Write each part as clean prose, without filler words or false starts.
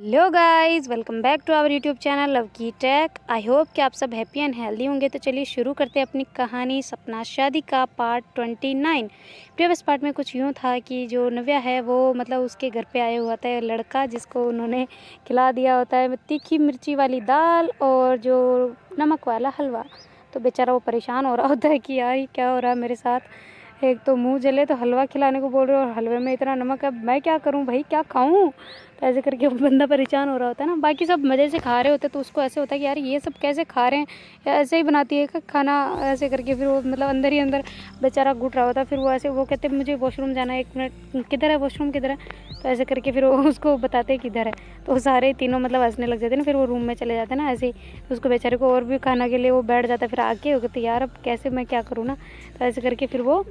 Hello guys, welcome back to our YouTube channel love की tech. I hope कि आप सब हैप्पी एंड हेल्दी होंगे। तो चलिए शुरू करते हैं अपनी कहानी सपना शादी का पार्ट 29। प्रीवियस पार्ट में कुछ यूँ था कि जो नव्या है वो उसके घर पे आया हुआ था लड़का, जिसको उन्होंने खिला दिया होता है तीखी मिर्ची वाली दाल और जो नमक वाला हलवा। तो बेचारा वो परेशान हो रहा होता है कि यार ये क्या हो रहा है मेरे साथ। एक तो मुंह जले तो हलवा खिलाने को बोल रहे हो और हलवे में इतना नमक है, मैं क्या करूं भाई, क्या खाऊं। तो ऐसे करके वो बंदा परेशान हो रहा होता है ना। बाकी सब मज़े से खा रहे होते तो उसको ऐसे होता है कि यार ये सब कैसे खा रहे हैं, या ऐसे ही बनाती है क्या खाना। ऐसे करके फिर वो अंदर ही अंदर बेचारा घुट रहा होता है। फिर वो ऐसे वो कहते मुझे वॉशरूम जाना है, 1 मिनट, किधर है वॉशरूम, किधर है। तो ऐसे करके फिर वो उसको बताते किधर है। तो वो सारे तीनों हंसने लग जाते हैं ना। फिर वो रूम में चले जाते हैं ना। ऐसे ही उसको बेचारे को और भी खाना के लिए वो बैठ जाता है। फिर आके वो कहते यार अब कैसे मैं क्या करूँ ना। तो ऐसे करके फिर वो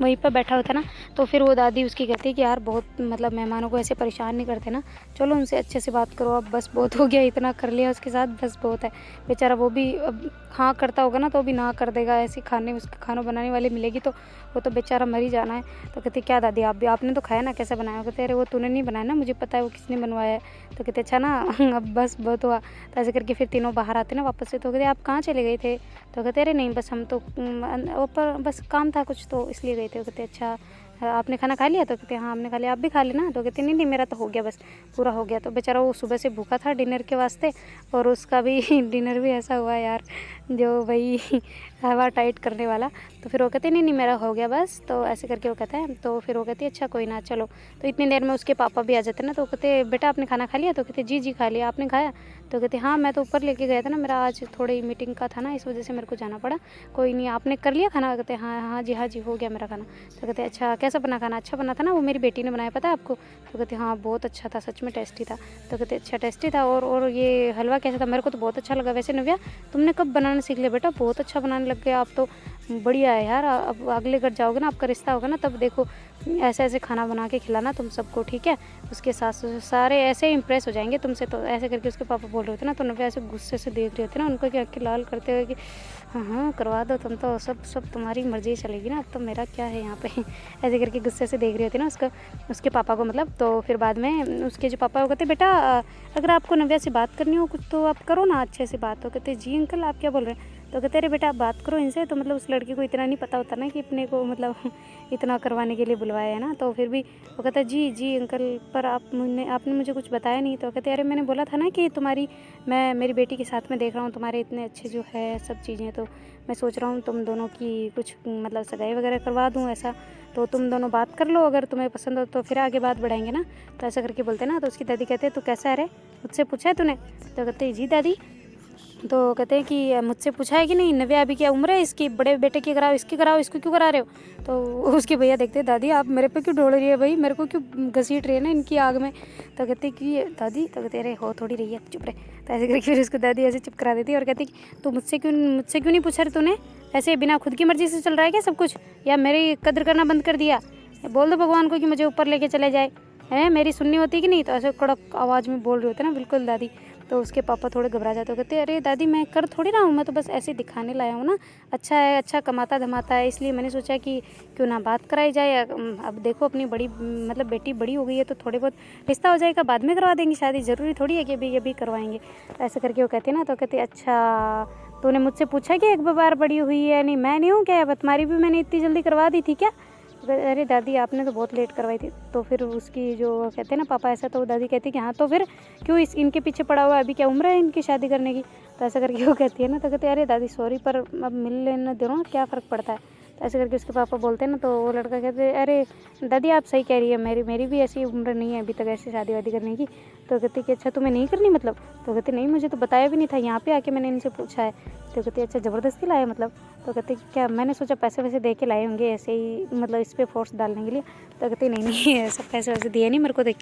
वहीं पर बैठा होता ना। तो फिर वो दादी उसकी कहती है कि यार बहुत मेहमानों को ऐसे परेशान नहीं करते ना, चलो उनसे अच्छे से बात करो, अब बस बहुत हो गया, इतना कर लिया उसके साथ, बस बहुत है। बेचारा वो भी अब हाँ करता होगा ना तो भी ना कर देगा। ऐसे खाने उसके खाना बनाने वाली मिलेगी तो वो तो बेचारा मर ही जाना है। तो कहती क्या दादी आप भी, आपने तो खाया ना, कैसे बनाया। कहते अरे वो तूने नहीं बनाया ना, मुझे पता है वो किसने बनवाया है। तो कहते अच्छा ना अब बस बहुत हुआ। तो ऐसे करके फिर तीनों बाहर आते ना वापस से। तो कहते आप कहाँ चले गए थे। तो कहते अरे नहीं बस हम तो ऊपर बस काम था कुछ तो इसलिए गए थे। कहते अच्छा आपने खाना खा लिया। तो कहते हाँ हमने खा लिया, आप भी खा लेना। तो कहते नहीं नहीं मेरा तो हो गया, बस पूरा हो गया। तो बेचारा वो सुबह से भूखा था डिनर के वास्ते, और उसका भी डिनर भी ऐसा हुआ यार जो भाई हवा टाइट करने वाला। तो फिर वो कहते नहीं नहीं मेरा हो गया बस। तो ऐसे करके वो कहता है। तो फिर वो कहती है अच्छा कोई ना चलो। तो इतनी देर में उसके पापा भी आ जाते हैं ना। तो कहते बेटा आपने खाना खा लिया। तो कहते जी जी खा लिया, आपने खाया। तो कहते हाँ मैं तो ऊपर लेके गया था ना, मेरा आज थोड़ी मीटिंग का था ना, इस वजह से मेरे को जाना पड़ा। कोई नहीं आपने कर लिया खाना। कहते हाँ जी हो गया मेरा खाना। तो कहते अच्छा कैसा बना खाना, अच्छा बना था ना, वो मेरी बेटी ने बनाया पता है आपको। तो कहते हाँ बहुत अच्छा था, सच में टेस्टी था। तो कहते अच्छा टेस्टी था, और ये हलवा कैसा था, मेरे को तो बहुत अच्छा लगा। वैसे नव्या तुमने कब बनाना सीख लिया बेटा, बहुत अच्छा बनाने लग गए आप तो, बढ़िया है यार। अब अगले घर जाओगे ना, आपका रिश्ता होगा ना, तब देखो ऐसे ऐसे खाना बना के खिलाना तुम सबको, ठीक है। उसके सास ससुर सारे ऐसे इम्प्रेस हो जाएंगे तुमसे। तो ऐसे करके उसके पापा बोल रहे थे ना। तो नव्या ऐसे गुस्से से देख रहे थे ना उनको कि आँखें लाल करते हुए कि हाँ करवा दो तुम तो, सब तुम्हारी मर्जी चलेगी ना, अब तो मेरा क्या है यहाँ पे। ऐसे करके गुस्से से देख रहे थे ना उसके पापा को तो फिर बाद में उसके जो पापा वो कहते बेटा अगर आपको नव्या से बात करनी हो कुछ तो आप करो ना अच्छे से बात। तो कहते जी अंकल आप क्या बोल रहे हैं। तो कहते अरे बेटा आप बात करो इनसे। तो उस लड़की को इतना नहीं पता होता ना कि अपने को इतना करवाने के लिए बुलवाया है ना। तो फिर भी वो कहता जी अंकल पर आपने मुझे कुछ बताया नहीं। तो कहते अरे मैंने बोला था ना कि मैं मेरी बेटी के साथ में देख रहा हूँ तुम्हारे इतने अच्छे जो है सब चीज़ें, तो मैं सोच रहा हूँ तुम दोनों की कुछ सगाई वगैरह करवा दूँ ऐसा। तो तुम दोनों बात कर लो, अगर तुम्हें पसंद हो तो फिर आगे बात बढ़ाएंगे ना। तो ऐसा करके बोलते ना। तो उसकी दादी कहते तू कैसा है रे, मुझसे पूछा है तूने। तो कहते जी दादी। तो कहते हैं कि मुझसे पूछा है कि नहीं, नव्या अभी क्या उम्र है इसकी, बड़े बेटे की कराओ, इसकी कराओ, इसको क्यों करा रहे हो। तो उसके भैया देखते दादी आप मेरे पे क्यों ढोल रही है भाई, मेरे को क्यों घसीट रही है ना इनकी आग में। तो कहते कि दादी। तो कहते अरे हो थोड़ी रही है चुप रहे। तो ऐसे करके फिर उसको दादी ऐसे चुप करा देती है और कहती तो मुझसे क्यों नहीं पूछा रहे तूने, ऐसे बिना खुद की मर्जी से चल रहा है क्या सब कुछ, या मेरी कदर करना बंद कर दिया। बोल दो भगवान को कि मुझे ऊपर लेके चले जाए, है मेरी सुननी होती कि नहीं। तो ऐसे कड़क आवाज़ में बोल रहे होते ना बिल्कुल दादी। तो उसके पापा थोड़े घबरा जाते हो, कहते अरे दादी मैं कर थोड़ी रहा हूँ, मैं तो बस ऐसे दिखाने लाया हूँ ना, अच्छा है, अच्छा कमाता धमाता है, इसलिए मैंने सोचा कि क्यों ना बात कराई जाए। अब देखो अपनी बड़ी बेटी बड़ी हो गई है तो थोड़े बहुत रिश्ता हो जाएगा, बाद में करवा देंगे शादी, ज़रूरी थोड़ी है कि अभी करवाएंगे। तो ऐसे करके वो कहते हैं ना। तो कहते अच्छा तूने मुझसे पूछा कि एक बार बड़ी हुई है, नहीं मैं नहीं हूँ क्या, तुम्हारी भी मैंने इतनी जल्दी करवा दी थी क्या। अरे दादी आपने तो बहुत लेट करवाई थी। तो फिर उसकी जो कहते हैं ना पापा ऐसा, तो दादी कहती कि हाँ तो फिर क्यों इनके पीछे पड़ा हुआ है, अभी क्या उम्र है इनकी शादी करने की। तो ऐसा करके वो कहती है ना। तो कहते अरे दादी सॉरी पर अब मिल लेने दो ना, क्या फ़र्क पड़ता है। तो ऐसे करके उसके पापा बोलते हैं ना। तो वो लड़का कहते अरे दादी आप सही कह रही है, मेरी भी ऐसी उम्र नहीं है अभी तक ऐसी शादी वादी करने की। तो कहती कि अच्छा तुम्हें नहीं करनी मतलब। तो कहते नहीं मुझे तो बताया भी नहीं था, यहाँ पे आके मैंने इनसे पूछा है। तो कहती अच्छा ज़बरदस्ती लाया मतलब। तो कहते क्या मैंने सोचा पैसे वैसे दे के लाए होंगे ऐसे ही इस पर फोर्स डालने के लिए। तो कहते नहीं ऐसा पैसे वैसे दिए नहीं मेरे को, देख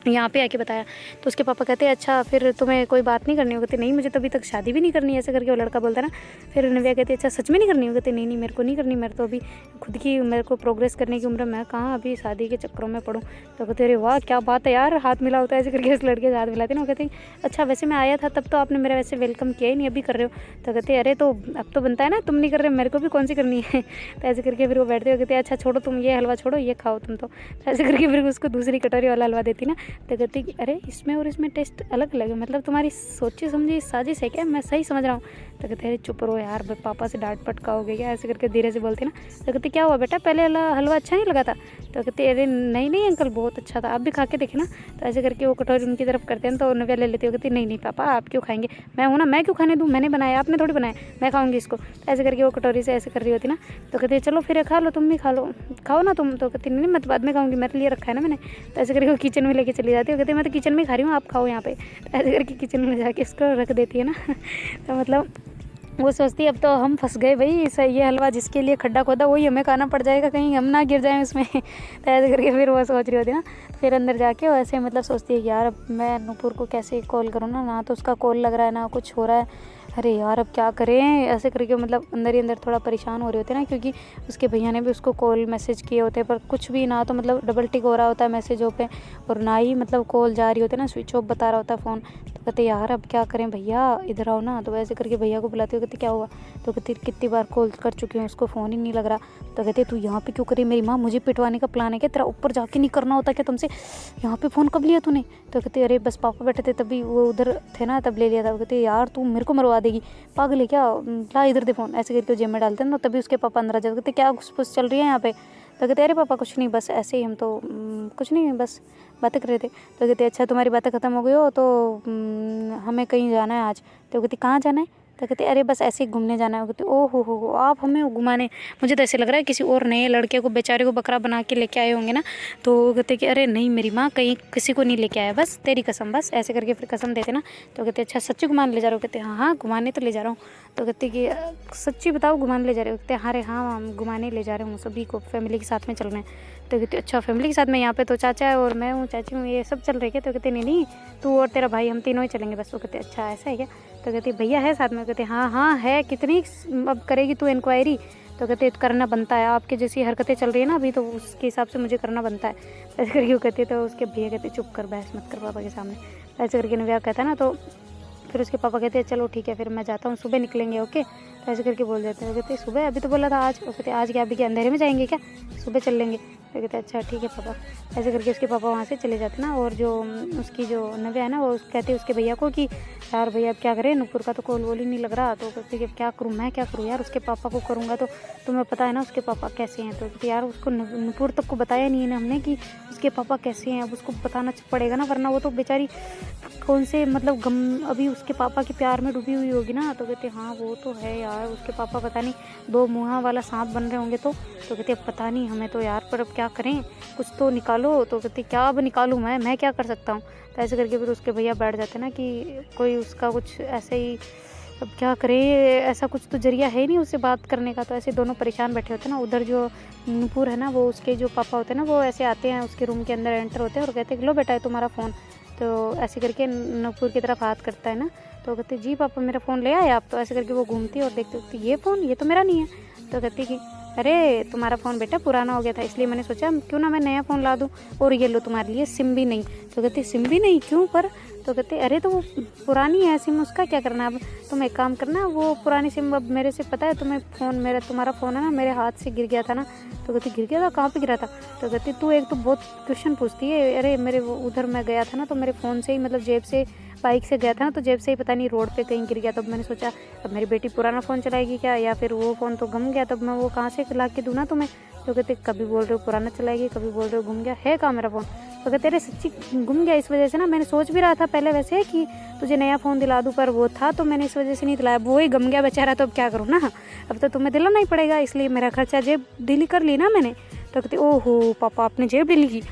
यहाँ पे आके बताया। तो उसके पापा कहते हैं अच्छा फिर तुम्हें कोई बात नहीं करनी हो। कहते नहीं मुझे तो अभी तक शादी भी नहीं करनी है। ऐसे करके वो लड़का बोलता है ना। फिर नव्या कहती है अच्छा सच में नहीं करनी हो। कहते नहीं मेरे को नहीं करनी, मेरे तो अभी खुद की मेरे को प्रोग्रेस करने की उम्र, मैं कहाँ अभी शादी के चक्करों में पढ़ूँ। तो कहते अरे वाह क्या बात है यार, हाथ मिला होता है। ऐसे करके उस लड़के से हाथ मिलाते ना। वो कहते अच्छा वैसे मैं आया था तब तो आपने मेरा वैसे वेलकम किया ही नहीं, अभी कर रहे हो। तो कहते अरे तो अब तो बनता है ना, तुम नहीं कर रहे मेरे को भी कौन सी करनी है। तो ऐसे करके फिर वो बैठते हो कहते अच्छा छोड़ो तुम ये हलवा छोड़ो, ये खाओ तुम तो। ऐसे करके फिर उसको दूसरी कटोरी वाला हलवा देती ना। तो कहती कि अरे इसमें और इसमें टेस्ट अलग अलग है, मतलब तुम्हारी सोची समझी साजिश है क्या, मैं सही समझ रहा हूँ। तो कहते अरे चुप रहो यार, पापा से डांट पटकाओगे क्या, ऐसे करके धीरे से बोलती ना। तो कहती क्या हुआ बेटा, पहले हलवा अच्छा नहीं लगा था। तो कहते अरे नहीं नहीं अंकल बहुत अच्छा था, आप भी खा के देखे ना। तो ऐसे करके वो कटोरी उनकी तरफ करते हैं तो नव्या ले लेती हो, कहती नहीं नहीं पापा आप क्यों खाएंगे, मैं हूँ ना, मैं क्यों खाने दूँ, मैंने बनाया आपने थोड़ी बनाया, मैं खाऊंगी इसको। तो ऐसे करके वो कटोरी से ऐसे कर रही होती ना। तो कहती चलो फिर खा लो, तुम भी खा लो, खाओ ना तुम। तो कहती नहीं मैं तो बाद में खाऊंगी, मेरे लिए रखा है ना मैंने। तो ऐसे करके वो किचन में लेके चली जाती है, कहती मैं तो किचन में खा रही हूँ, आप खाओ यहाँ पे। तो ऐसे करके किचन में ले जाके इसको रख देती है ना। तो मतलब वो सोचती है अब तो हम फंस गए भाई, ये हलवा जिसके लिए खड्डा खोदा वही हमें खाना पड़ जाएगा, कहीं हम ना गिर जाएं उसमें। तो ऐसे करके फिर वो सोच रही होती है ना। फिर अंदर जाके वो ऐसे मतलब सोचती है कि यार अब मैं नूपुर को कैसे कॉल करूँ ना तो उसका कॉल लग रहा है ना कुछ हो रहा है, अरे यार अब क्या करें। ऐसे करके मतलब अंदर ही अंदर थोड़ा परेशान हो रहे होते हैं ना, क्योंकि उसके भैया ने भी उसको कॉल मैसेज किए होते हैं पर कुछ भी ना, तो मतलब डबल टिक हो रहा होता है मैसेजों पे और ना ही मतलब कॉल जा रही होती है ना, स्विच ऑफ बता रहा होता है फ़ोन। तो कहते यार अब क्या करें भैया इधर आओ ना। तो ऐसे करके भैया को बुलाते हो, कहते क्या हुआ। तो कहते कितनी बार कॉल कर चुकी हूँ उसको फ़ोन ही नहीं लग रहा। तो कहते तू यहाँ पे क्यों करी, मेरी माँ मुझे पिटवाने का प्लान है क्या तेरा, ऊपर जाके नहीं करना होता क्या तुमसे, यहाँ पे फ़ोन कब लिया तूने। तो कहते अरे बस पापा बैठे थे तभी वो उधर थे ना तब ले लिया था। कहते यार तू मेरे को मरवा देगी, पागल है क्या, ला इधर दे फ़ोन। ऐसे करके जेब में डालते हैं ना, तभी उसके पापा अंदर आ जाते। कहते क्या घुसपुस चल रही है यहाँ पे। तो कहते अरे पापा कुछ नहीं बस ऐसे ही हम तो कुछ नहीं बस बातें कर रहे थे। तो कहते अच्छा तुम्हारी बातें ख़त्म हो गई हो तो हमें कहीं जाना है आज। तो कहती कहाँ जाना है। तो कहते अरे बस ऐसे ही घूमने जाना है। कहते ओ हो आप हमें घुमाने, मुझे तो ऐसे लग रहा है किसी और नए लड़के को बेचारे को बकरा बना के लेके आए होंगे ना। तो कहते कि अरे नहीं मेरी माँ कहीं किसी को नहीं लेके आया, बस तेरी कसम, बस ऐसे करके फिर कसम देते ना। तो कहते अच्छा सच्ची घुमाने ले जा रहे हो। कहते हाँ हाँ घुमाने तो ले जा रहा हूँ। तो कहते कि सच्ची बताओ घुमाने ले जा रहे हो। कहते अरे हाँ हम घुमाने ले जा रहे हूँ सभी को, फैमिली के साथ में चल रहे हैं। तो कहते अच्छा फैमिली के साथ में, यहाँ पे तो चाचा है और मैं हूँ चाची हूँ ये सब चल रहे क्या। तो कहते नहीं नहीं तू और तेरा भाई हम तीनों ही चलेंगे बस। वो कहते अच्छा ऐसा है क्या। तो कहते भैया है साथ में। कहते हाँ हाँ है, कितनी अब करेगी तू इंक्वायरी। तो कहते करना बनता है, आपके जैसी हरकतें चल रही है ना अभी तो उसके हिसाब से मुझे करना बनता है। ऐसे करके वो कहते तो उसके भैया कहते चुप कर बहस मत कर पापा के सामने। ऐसे करके नव्या कहता है ना। तो फिर उसके पापा कहते हैं चलो ठीक है फिर मैं जाता हूँ, सुबह निकलेंगे ओके। तो ऐसे करके बोल देते हैं। कहते सुबह, अभी तो बोला था आज। और कहते आज क्या अभी के अंधेरे में जाएंगे क्या, सुबह चल लेंगे। तो कहते अच्छा ठीक है पापा। ऐसे करके उसके पापा वहाँ से चले जाते ना। और जो उसकी जो नव्या है ना वो कहते उसके भैया को कि यार भैया अब क्या करें, नुपुर का तो कॉल वोल ही नहीं लग रहा। तो कहते कि क्या करूँ मैं, क्या करूँ यार, उसके पापा को करूँगा तो तुम्हें पता है ना उसके पापा कैसे हैं। तो कहते यार उसको नुपुर तक को बताया नहीं है ना हमने कि उसके पापा कैसे हैं, अब उसको बताना पड़ेगा ना, वरना वो तो बेचारी कौन से मतलब गम अभी उसके पापा के प्यार में डूबी हुई होगी ना। तो कहते हाँ वो तो है यार, उसके पापा पता नहीं दो मुँहा वाला सांप बन रहे होंगे। तो कहते पता नहीं हमें तो यार, पर अब क्या करें, कुछ तो निकालो। तो कहते क्या अब निकालूँ मैं क्या कर सकता हूँ। तो ऐसे करके फिर उसके भैया बैठ जाते ना कि कोई उसका कुछ ऐसे ही, अब क्या करें, ऐसा कुछ तो जरिया है नहीं उससे बात करने का। तो ऐसे दोनों परेशान बैठे होते हैं ना। उधर जो नूपुर है ना वो उसके जो पापा होते हैं ना वो ऐसे आते हैं उसके रूम के अंदर एंटर होते हैं और कहते हैं लो बेटा है तुम्हारा फ़ोन। तो ऐसे करके नूपुर की तरफ हाथ करता है ना। तो कहते जी पापा मेरा फ़ोन ले आए आप। तो ऐसे करके वो घूमती है और देखते ये फ़ोन ये तो मेरा नहीं है। तो कहती कि अरे तुम्हारा फ़ोन बेटा पुराना हो गया था इसलिए मैंने सोचा क्यों ना मैं नया फ़ोन ला दूँ, और ये लो तुम्हारे लिए सिम भी नहीं। तो कहती सिम भी नहीं क्यों पर। तो कहते अरे तो वो पुरानी है सिम, उसका क्या करना, अब तुम एक काम करना वो पुरानी सिम अब मेरे से पता है तुम्हें फ़ोन, तुम्हारा फ़ोन है ना मेरे हाथ से गिर गया था ना। तो कहती गिर गया था, कहाँ पे गिरा था। तो कहती तू एक तो बहुत क्वेश्चन पूछती है। अरे मेरे वो उधर मैं गया था ना तो मेरे फ़ोन से ही मतलब जेब से बाइक से गया था ना तो जेब से ही पता नहीं रोड पे कहीं गिर गया। तब मैंने सोचा अब मेरी बेटी पुराना फ़ोन चलाएगी क्या, या फिर वो फ़ोन तो गम गया, तब मैं वो कहाँ से ला के दूँ ना तुम्हें। तो कहते कभी बोल रहे हो पुराना चलाएगी, कभी बोल रहे हो गुम गया, है कहाँ मेरा फ़ोन। तो कहते अरे सच्ची गुम गया, इस वजह से ना मैंने सोच भी रहा था पहले वैसे कि तुझे नया फ़ोन दिला दूँ, पर वो था तो मैंने इस वजह से नहीं दिलाया, वो ही गम गया बेचारा। तो अब क्या करूँ ना, अब तो तुम्हें दिलाना ही पड़ेगा, इसलिए मेरा खर्चा जेब ढीली कर ली ना मैंने। तो कहते ओहो पापा आपने जेब ढीली की।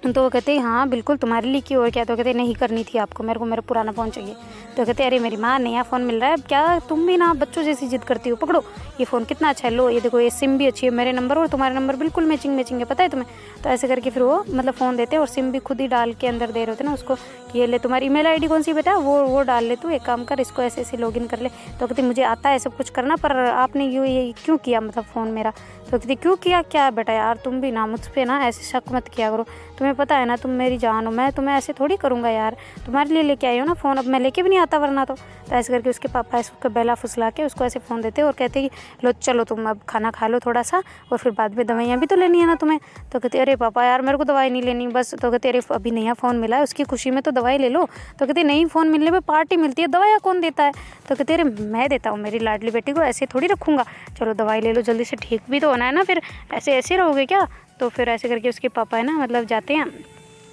तो वो कहते हाँ बिल्कुल तुम्हारे लिए की, और क्या। तो कहते नहीं करनी थी आपको, मेरे को मेरा पुराना फ़ोन चाहिए। तो कहते अरे मेरी माँ नया फ़ोन मिल रहा है, अब क्या तुम भी ना बच्चों जैसी जिद करती हो, पकड़ो ये फ़ोन कितना अच्छा है, लो ये देखो ये सिम भी अच्छी है, मेरे नंबर और तुम्हारे नंबर बिल्कुल मैचिंग है, पता है तुम्हें। तो ऐसे करके फिर वो मतलब फ़ोन देते और सिम भी खुद ही डाल के अंदर दे रहे होते ना उसको कि ये ले तुम्हारी ईमेल आईडी कौन सी बेटा, वो डाल ले, तू एक काम कर इसको ऐसे ऐसे लॉगिन कर ले। तो कहती मुझे आता है सब कुछ करना, पर आपने ये क्यों किया मतलब फ़ोन मेरा। तो कहती क्यों किया क्या बेटा, यार तुम भी ना मुझ पर ना ऐसे शक मत किया करो, तुम्हें तुम्हें पता है ना तुम मेरी जान हो, मैं तुम्हें ऐसे थोड़ी करूँगा यार, तुम्हारे लिए लेके आई हो ना फ़ोन, अब मैं लेके भी नहीं आता वरना तो ऐसे करके उसके पापा इसको बेला फुसला के उसको ऐसे फ़ोन देते और कहते कि लो चलो तुम अब खाना खा लो थोड़ा सा और फिर बाद में दवाइयाँ भी तो लेनी है ना तुम्हें। तो कहते अरे पापा यार मेरे को दवाई नहीं लेनी बस। तो कहते अरे अभी नया फ़ोन मिला है उसकी खुशी में तो दवाई ले लो। तो कहते नई फ़ोन मिलने में पार्टी मिलती है, दवाइयाँ कौन देता है। तो कहते अरे मैं देता हूँ मेरी लाडली बेटी को, ऐसे थोड़ी रखूँगा, चलो दवाई ले लो जल्दी से, ठीक भी तो होना है ना, फिर ऐसे ऐसे रहोगे क्या। तो फिर ऐसे करके उसके पापा है ना मतलब जाते हैं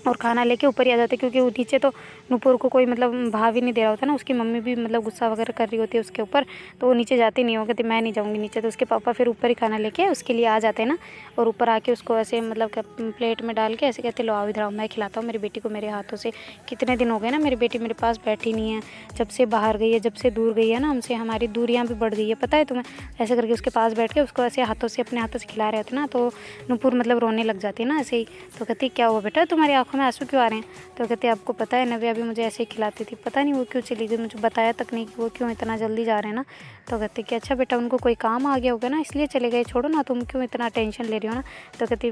और खाना लेके ऊपर ही आ जाते, क्योंकि वो नीचे तो नूपुर को कोई मतलब भाव ही नहीं दे रहा होता ना, उसकी मम्मी भी मतलब गुस्सा वगैरह कर रही होती है उसके ऊपर, तो वो नीचे जाती नहीं हो, कहती मैं नहीं जाऊँगी नीचे। तो उसके पापा फिर ऊपर ही खाना लेके उसके लिए आ जाते हैं ना, और ऊपर आके उसको ऐसे मतलब प्लेट में डाल के ऐसे कहते लो आओ इधर आओ, मैं खिलाता हूँ मेरी बेटी को मेरे हाथों से, कितने दिन हो गए ना मेरी बेटी मेरे पास बैठी नहीं है, जब से बाहर गई है, जब से दूर गई है ना हमसे, हमारी दूरियाँ भी बढ़ गई है पता है तुम्हें। ऐसे करके उसके पास बैठ के उसको ऐसे हाथों से अपने हाथों से खिला रहे होते ना, तो नूपुर मतलब रोने लग जाती है ना ऐसे ही। तो कहती क्या हुआ बेटा तुम्हारी आंखों में आंसू क्यों आ रहे हैं। तो कहते आपको पता है नव्या भी मुझे ऐसे ही खिलाती थी, पता नहीं वो क्यों चली गई, मुझे बताया तक नहीं कि वो क्यों इतना जल्दी जा रहे हैं ना। तो कहते कि अच्छा बेटा उनको कोई काम आ गया होगा ना इसलिए चले गए, छोड़ो ना तुम क्यों इतना टेंशन ले रही हो ना। तो कहती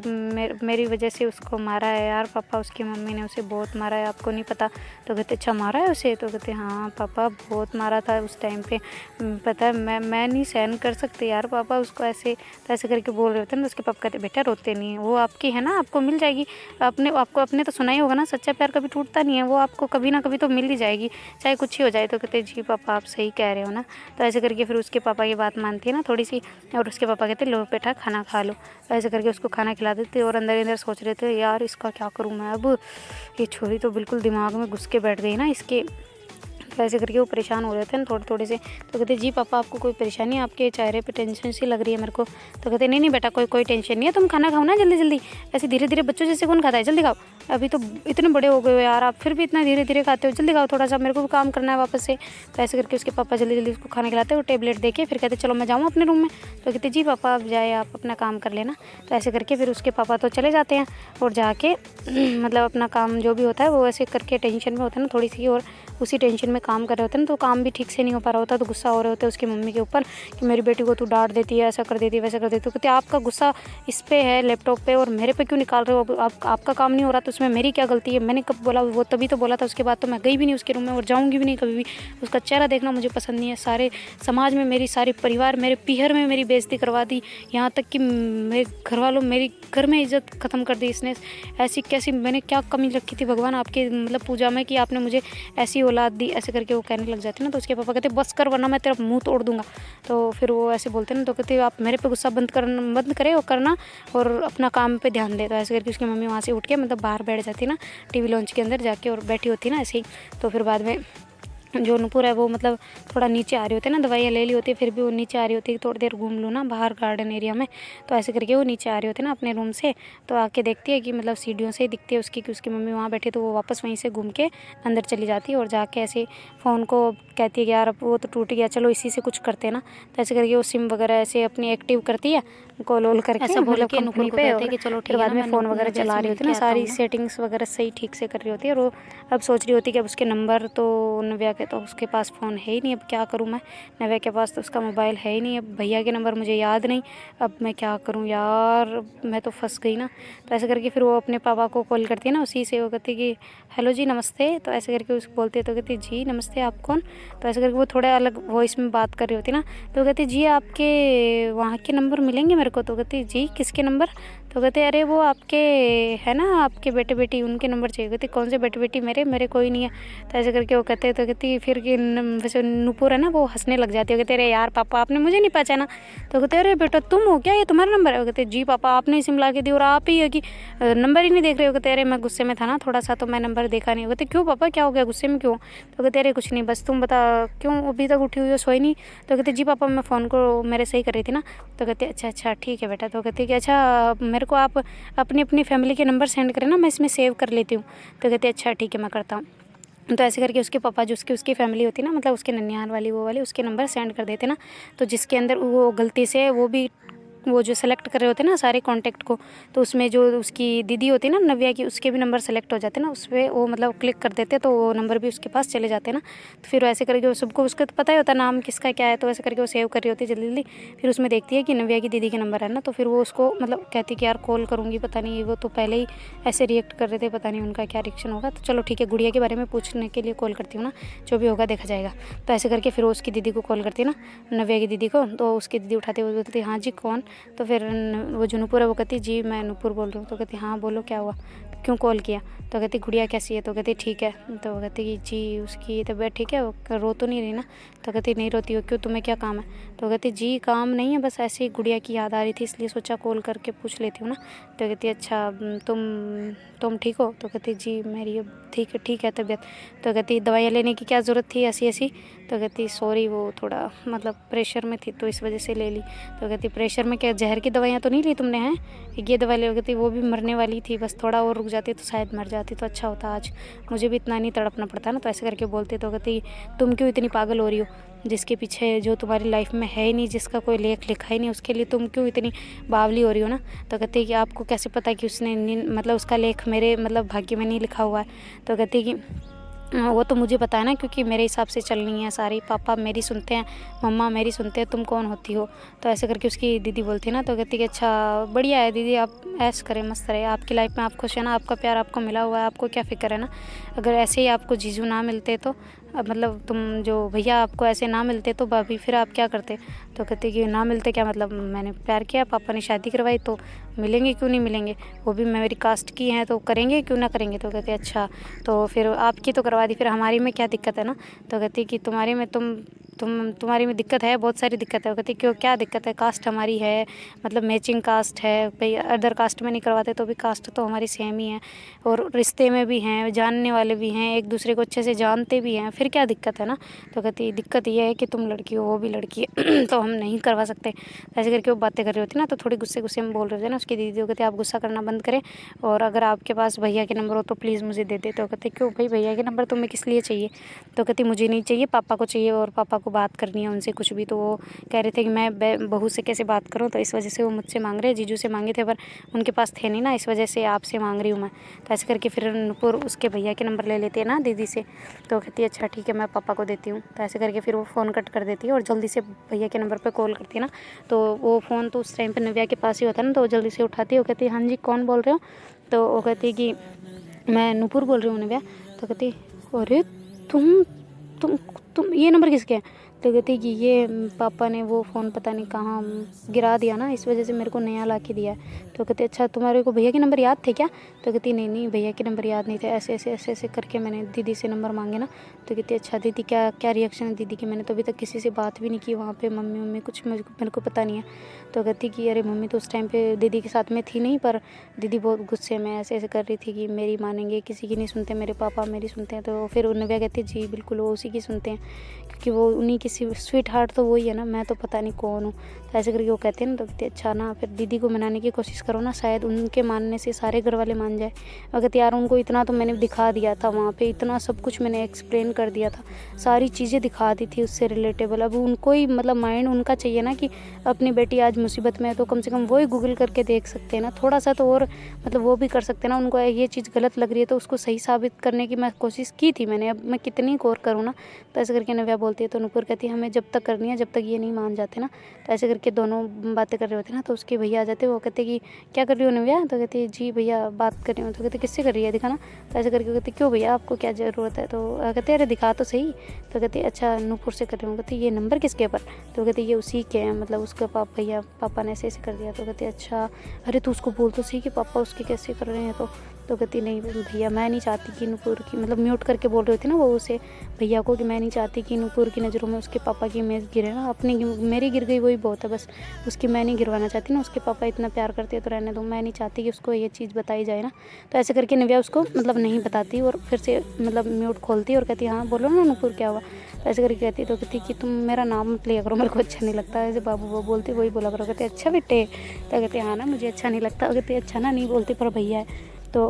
मेरी वजह से उसको मारा है यार पापा, उसकी मम्मी ने उसे बहुत मारा है, आपको नहीं पता। तो कहते अच्छा मारा है उसे। तो कहते हाँ पापा बहुत मारा था उस टाइम पे, पता है मैं नहीं सहन कर सकती यार पापा उसको ऐसे। तो ऐसे करके बोल रहे होते ना, उसके पापा कहते बेटा रोते नहीं है, वो आपकी है ना, आपको मिल जाएगी, आपको अपने तो सुना ही होगा ना, सच्चा प्यार कभी टूटता नहीं है, वो आपको कभी ना कभी तो मिल ही जाएगी चाहे कुछ ही हो जाए। तो कहते जी पापा आप सही कह रहे हो ना। तो ऐसे करके फिर उसके पापा की बात मानती है ना थोड़ी सी, और उसके पापा कहते लो बेटा खाना खा लो। ऐसे करके उसको खाना खिला देते और अंदर अंदर सोच रहे थे यार इसका क्या करूँ मैं अब, ये छोरी तो बिल्कुल दिमाग में घुस के बैठ गई ना इसके। तो ऐसे करके वो परेशान हो रहे थे ना थोड़े थोड़े से। तो कहते जी पापा आपको कोई परेशानी है, आपके चेहरे पे टेंशन सी लग रही है मेरे को। तो कहते नहीं नहीं बेटा कोई टेंशन नहीं है, तुम खाना खाओ ना जल्दी जल्दी, ऐसे धीरे धीरे बच्चों जैसे कौन खाता है, जल्दी खाओ, अभी तो इतने बड़े हो गए हो यार आप, फिर भी इतना धीरे धीरे खाते हो, जल्दी खाओ थोड़ा सा, मेरे को भी काम करना है वापस से। तो ऐसे करके उसके पापा जल्दी जल्दी उसको खाना खिलाते और टेबलेट दे के फिर कहते चलो मैं जाऊँ अपने रूम में। तो कहते जी पापा आप जाए आप अपना काम कर लेना। तो ऐसे करके फिर उसके पापा तो चले जाते हैं और जाके मतलब अपना काम जो भी होता है वो ऐसे करके टेंशन में होता है ना थोड़ी सी, और उसी टेंशन में काम कर रहे होते हैं ना, तो काम भी ठीक से नहीं हो पा रहा होता, तो गुस्सा हो रहे होते हैं उसकी मम्मी के ऊपर कि मेरी बेटी को तू डांट देती है, ऐसा कर देती है वैसा कर देती है। तो कहते आपका गुस्सा इस पे है लैपटॉप पे और मेरे पे क्यों निकाल रहे हो, आपका काम नहीं हो रहा तो उसमें मेरी क्या गलती है, मैंने कब बोला, वो तभी तो बोला था, उसके बाद तो मैं गई भी नहीं उसके रूम में और जाऊँगी भी नहीं कभी भी, उसका चेहरा देखना मुझे पसंद नहीं है, सारे समाज में मेरी सारी परिवार मेरे पीहर में मेरी बेइज्जती करवा दी, यहाँ तक कि मेरे घर वालों मेरी घर में इज्जत ख़त्म कर दी इसने, ऐसी कैसी मैंने क्या कमी रखी थी भगवान आपके मतलब पूजा में कि आपने मुझे ऐसी औलाद दी। ऐसे करके वो कहने लग जाते ना, तो उसके पापा कहते बस कर वरना मैं तेरा मुंह तोड़ दूंगा। तो फिर वो ऐसे बोलते ना, तो कहते आप मेरे पे गुस्सा बंद करे और करना और अपना काम पे ध्यान दे। तो ऐसे करके उसकी मम्मी वहाँ से उठ के मतलब बाहर बैठ जाती ना टीवी लॉन्च के अंदर जाके और बैठी होती ना ऐसे ही। तो फिर बाद में जो नूपुर है वो मतलब थोड़ा नीचे आ रही होती है ना, दवाइयाँ ले ली होती है फिर भी वो नीचे आ रही होती है थोड़ी देर घूम लूँ ना बाहर गार्डन एरिया में। तो ऐसे करके वो नीचे आ रही होती है ना अपने रूम से, तो आके देखती है कि मतलब सीढ़ियों से ही दिखती है उसकी कि उसकी मम्मी वहाँ बैठी, तो वो वापस वहीं से घूम के अंदर चली जाती है और जाके ऐसे फ़ोन को कहती है कि यार अब वो तो टूट गया चलो इसी से कुछ करते हैं ना। तो ऐसे करके वो सिम वगैरह ऐसे अपनी एक्टिव करती है कॉल वॉल करके ऐसा बोल मतलब के कंपनी को पे, कहते और हैं कि चलो फिर ठीक है बाद ना, में मैं फ़ोन वगैरह नव्या चला से रही मिल होती के है ना, आता सारी हूँ ना। सेटिंग्स वगैरह सही ठीक से कर रही होती है। और वो अब सोच रही होती है कि अब उसके नंबर तो नव्या के तो उसके पास फ़ोन है ही नहीं, अब क्या करूँ मैं, नव्या के पास तो उसका मोबाइल है ही नहीं, अब भैया के नंबर मुझे याद नहीं, अब मैं क्या करूँ यार, मैं तो फंस गई ना। तो ऐसे करके फिर वो अपने पापा को कॉल करती है ना उसी से, वो कहती कि हेलो जी नमस्ते। तो ऐसे करके उसको बोलती है, तो कहती जी नमस्ते आप कौन। तो ऐसे करके वो थोड़ा अलग वॉइस में बात कर रही होती ना, तो कहती जी आपके वहाँ के नंबर मिलेंगे मेरे को। तो कहती जी किसके नंबर। तो कहते अरे वो आपके है ना आपके बेटे बेटी उनके नंबर चाहिए। कहती कौन से बेटे बेटी, मेरे कोई नहीं है। तो ऐसे करके वो कहते तो कहती फिर कि वैसे नूपुर है ना वो हंसने लग जाती है, कहते अरे यार पापा आपने मुझे नहीं पहचाना। तो कहते अरे बेटा तुम हो क्या, ये तुम्हारा नंबर है। वो कहते जी पापा आपने सिम ला के दी और आप ही है कि नंबर ही नहीं देख रहे हो। कहते अरे मैं गुस्से में था ना थोड़ा सा तो मैं नंबर देखा नहीं। कहते क्यों पापा क्या हो गया, गुस्से में क्यों। तो कहते अरे कुछ नहीं बस तुम बता क्यों अभी तक उठी हुई हो, सोई नहीं। तो कहते जी पापा मैं फ़ोन को मेरे सही कर रही थी ना। तो कहते अच्छा ठीक है बेटा। तो कहते कि अच्छा मेरे को आप अपनी अपनी फैमिली के नंबर सेंड करें ना, मैं इसमें सेव कर लेती हूँ। तो कहते अच्छा ठीक है मैं करता हूँ। तो ऐसे करके उसके पापा जो उसकी फैमिली होती है ना मतलब उसके ननिहाल वाली वो वाली उसके नंबर सेंड कर देते ना, तो जिसके अंदर वो गलती से वो भी वो जो सेलेक्ट कर रहे होते हैं ना सारे कॉन्टैक्ट को, तो उसमें जो उसकी दीदी होती है ना नव्या की, उसके भी नंबर सेलेक्ट हो जाते हैं ना, उस पर वो मतलब क्लिक कर देते हैं तो वो नंबर भी उसके पास चले जाते हैं ना। तो फिर वैसे करके वो सबको उसका तो पता ही होता है नाम किसका क्या है, तो वैसे करके वो सेव कर रही होती है जल्दी जल्दी। फिर उसमें देखती है कि नव्या की दीदी के नंबर है ना, तो फिर वो उसको मतलब कहती कि यार कॉल करूँगी, पता नहीं वो तो पहले ही ऐसे रिएक्ट कर रहे थे, पता नहीं उनका क्या रिएक्शन होगा। तो चलो ठीक है, गुड़िया के बारे में पूछने के लिए कॉल करती हूँ ना, जो भी होगा देखा जाएगा। तो ऐसे करके फिर उसकी दीदी को कॉल करती है ना, नव्या की दीदी को, तो उसकी दीदी उठाते हुए बोलती हाँ जी कौन। तो फिर वो जो नूपुर है वो कहती जी मैं नूपुर बोल रही हूँ। तो कहती हाँ बोलो क्या हुआ, क्यों कॉल किया। तो कहती गुड़िया कैसी है। तो कहती ठीक है। तो कहती कि जी उसकी तबीयत ठीक है, वो रो तो नहीं रही ना। तो कहती नहीं रोती हो, क्यों तुम्हें क्या काम है। तो कहती जी काम नहीं है, बस ऐसे ही गुड़िया की याद आ रही थी इसलिए सोचा कॉल करके पूछ लेती हूँ ना। तो कहती अच्छा तुम ठीक हो। तो कहती जी मेरी अब ठीक है तबीयत। तो कहती दवाइयाँ लेने की क्या ज़रूरत थी ऐसी ऐसी। तो कहती सॉरी वो थोड़ा मतलब प्रेशर में थी तो इस वजह से ले ली। तो कहती प्रेशर में क्या जहर की दवाइयाँ तो नहीं ली तुमने हैं, ये दवाई ले। कहती वो भी मरने वाली थी, बस थोड़ा और रुक जाती तो शायद मर जाती तो अच्छा होता, आज मुझे भी इतना नहीं तड़पना पड़ता ना। तो ऐसे करके बोलती। तो कहती तुम क्यों इतनी पागल हो रही हो, जिसके पीछे जो तुम्हारी लाइफ में है ही नहीं, जिसका कोई लेख लिखा ही नहीं, उसके लिए तुम क्यों इतनी बावली हो रही हो ना। तो कहती कि आपको कैसे पता कि उसने मतलब उसका लेख मेरे मतलब भाग्य में नहीं लिखा हुआ है। तो कहती कि वो तो मुझे पता है ना, क्योंकि मेरे हिसाब से चलनी है सारी, पापा मेरी सुनते हैं, मम्मा मेरी सुनते हैं, तुम कौन होती हो। तो ऐसे करके उसकी दीदी बोलती है ना। तो कहती कि अच्छा बढ़िया है दीदी, आप ऐश करें मस्त रहे, आपकी लाइफ में आप खुश है ना, आपका प्यार आपको मिला हुआ है, आपको क्या फ़िक्र है ना। अगर ऐसे ही आपको जीजू ना मिलते तो मतलब तुम जो भैया आपको ऐसे ना मिलते तो भाभी फिर आप क्या करते। तो कहते कि ना मिलते क्या मतलब, मैंने प्यार किया, पापा ने शादी करवाई, तो मिलेंगे क्यों नहीं मिलेंगे, वो भी मेरी कास्ट की हैं तो करेंगे क्यों ना करेंगे। तो कहते अच्छा तो फिर आपकी तो करवा दी, फिर हमारी में क्या दिक्कत है ना। तो कहती कि तुम्हारी में तुम्हारी में दिक्कत है, बहुत सारी दिक्कत है। वो कहती क्यों क्या दिक्कत है, कास्ट हमारी है, मतलब मैचिंग कास्ट है भाई, अदर कास्ट में नहीं करवाते तो भी कास्ट तो हमारी सेम ही है, और रिश्ते में भी हैं, जानने वाले भी हैं, एक दूसरे को अच्छे से जानते भी हैं, फिर क्या दिक्कत है ना। तो कहती दिक्कत ये है कि तुम लड़की हो वो भी लड़की है तो हम नहीं करवा सकते। ऐसे करके वो बातें कर रही होती ना, तो थोड़ी गुस्से में बोल रहे थे ना उसकी दीदी को। कहते आप गुस्सा करना बंद करें, और अगर आपके पास भैया के नंबर हो तो प्लीज़ मुझे दे दे। तो कहते क्यों भाई भैया के नंबर तुम्हें किस लिए चाहिए। तो कहती मुझे नहीं चाहिए, पापा को चाहिए, और पापा को बात करनी है उनसे कुछ भी। तो वो कह रहे थे कि मैं बहू से कैसे बात करूँ, तो इस वजह से वो मुझसे मांग रहे, जीजू से मांगे थे पर उनके पास थे नहीं ना, इस वजह से आपसे मांग रही हूँ मैं। तो ऐसे करके फिर नुपुर उसके भैया के नंबर ले लेते हैं ना दीदी से। तो कहती है अच्छा ठीक है मैं पापा को देती हूँ। तो ऐसे करके फिर वो फ़ोन कट कर देती है और जल्दी से भैया के नंबर पर कॉल करती है ना। तो वो फ़ोन तो उस टाइम पर नव्या के पास ही होता है ना, तो वो जल्दी से उठाती है। वो कहती है हाँ जी कौन बोल रहे हो। तो वो कहती है कि मैं नुपुर बोल रही हूँ नव्या। तो कहती अरे तुम तुम ये नंबर किसके हैं। तो कहती कि ये पापा ने वो फ़ोन पता नहीं कहाँ गिरा दिया ना, इस वजह से मेरे को नया ला के दिया है। तो कहते अच्छा तुम्हारे को भैया के नंबर याद थे क्या। तो कहती नहीं भैया के नंबर याद नहीं थे, ऐसे करके मैंने दीदी से नंबर मांगे ना। तो कहती अच्छा दीदी क्या रिएक्शन है दीदी की, मैंने तो अभी तक किसी से बात भी नहीं की वहाँ पे, मम्मी कुछ मेरे को पता नहीं है। तो कहती कि अरे मम्मी तो उस टाइम पे दीदी के साथ में थी नहीं, पर दीदी बहुत गुस्से में ऐसे कर रही थी कि मेरी मानेंगे, किसी की नहीं सुनते, मेरे पापा मेरी सुनते हैं। तो फिर नव्या कहती जी बिल्कुल वो उसी की सुनते हैं, क्योंकि वो उन्हीं की स्वीट हार्ट तो वही है ना, मैं तो पता नहीं कौन हूँ। तो ऐसे करके वो कहते हैं ना। तो कहते अच्छा ना फिर दीदी को मनाने की कोशिश करो ना, शायद उनके मानने से सारे घर वाले मान जाए। और कहते यार उनको इतना तो मैंने दिखा दिया था वहाँ पे, इतना सब कुछ मैंने एक्सप्लेन कर दिया था, सारी चीज़ें दिखा दी थी उससे रिलेटेबल। अब उनको ही मतलब माइंड उनका चाहिए ना कि अपनी बेटी आज मुसीबत में है, तो कम से कम वो ही गूगल करके देख सकते हैं ना थोड़ा सा, तो और मतलब वो भी कर सकते हैं ना। उनको ये चीज़ गलत लग रही है तो उसको सही साबित करने की मैं कोशिश की थी मैंने, अब मैं कितनी गौर करूँ ना। तो ऐसे करके नव्या बोलती है। तो नूपुर कहती है हमें जब तक करनी है जब तक ये नहीं मान जाते ना। तो ऐसे करके दोनों बातें कर रहे होते ना, तो उसके भैया आ जाते, वो कहते कि क्या कर रही हो नव्या। तो कहती है जी भैया बात कर रही हूँ। तो कहते किससे कर रही है दिखाना। तो ऐसे करके कहते क्यों भैया आपको क्या ज़रूरत है। तो कहते अरे दिखा तो सही। तो कहती अच्छा नूपुर से कर रही हूँ। कहती ये नंबर किसके पर। तो कहते ये उसी के हैं, मतलब उसका भैया पापा ने ऐसे कर दिया। तो कहते अच्छा अरे तू उसको बोल तो सही कि पापा उसके कैसे कर रहे हैं। तो कहती नहीं भैया मैं नहीं चाहती कि नूपुर की, मतलब म्यूट करके बोल रही थी ना वो उसे भैया को, कि मैं नहीं चाहती कि नूपुर की नज़रों में उसके पापा की इमेज गिरे ना, अपनी मेरी गिर गई वही बहुत है, बस उसकी मैं नहीं गिरवाना चाहती ना। उसके पापा इतना प्यार करते हैं तो रहने दो, मैं नहीं चाहती कि उसको ये चीज़ बताई जाए ना। तो ऐसे करके नव्या उसको मतलब नहीं बताती और फिर से मतलब म्यूट खोलती और कहती हाँ बोलो ना नूपुर क्या हुआ। तो ऐसे करके कहती तो कहती कि तुम मेरा नाम मत लिया करो, मेरे को अच्छा नहीं लगता, ऐसे बाबू वो बोलती वही बोला करो। कहते अच्छा बेटे। तो कहते हाँ ना मुझे अच्छा नहीं लगता। कहते अच्छा ना नहीं बोलती पर भैया है। तो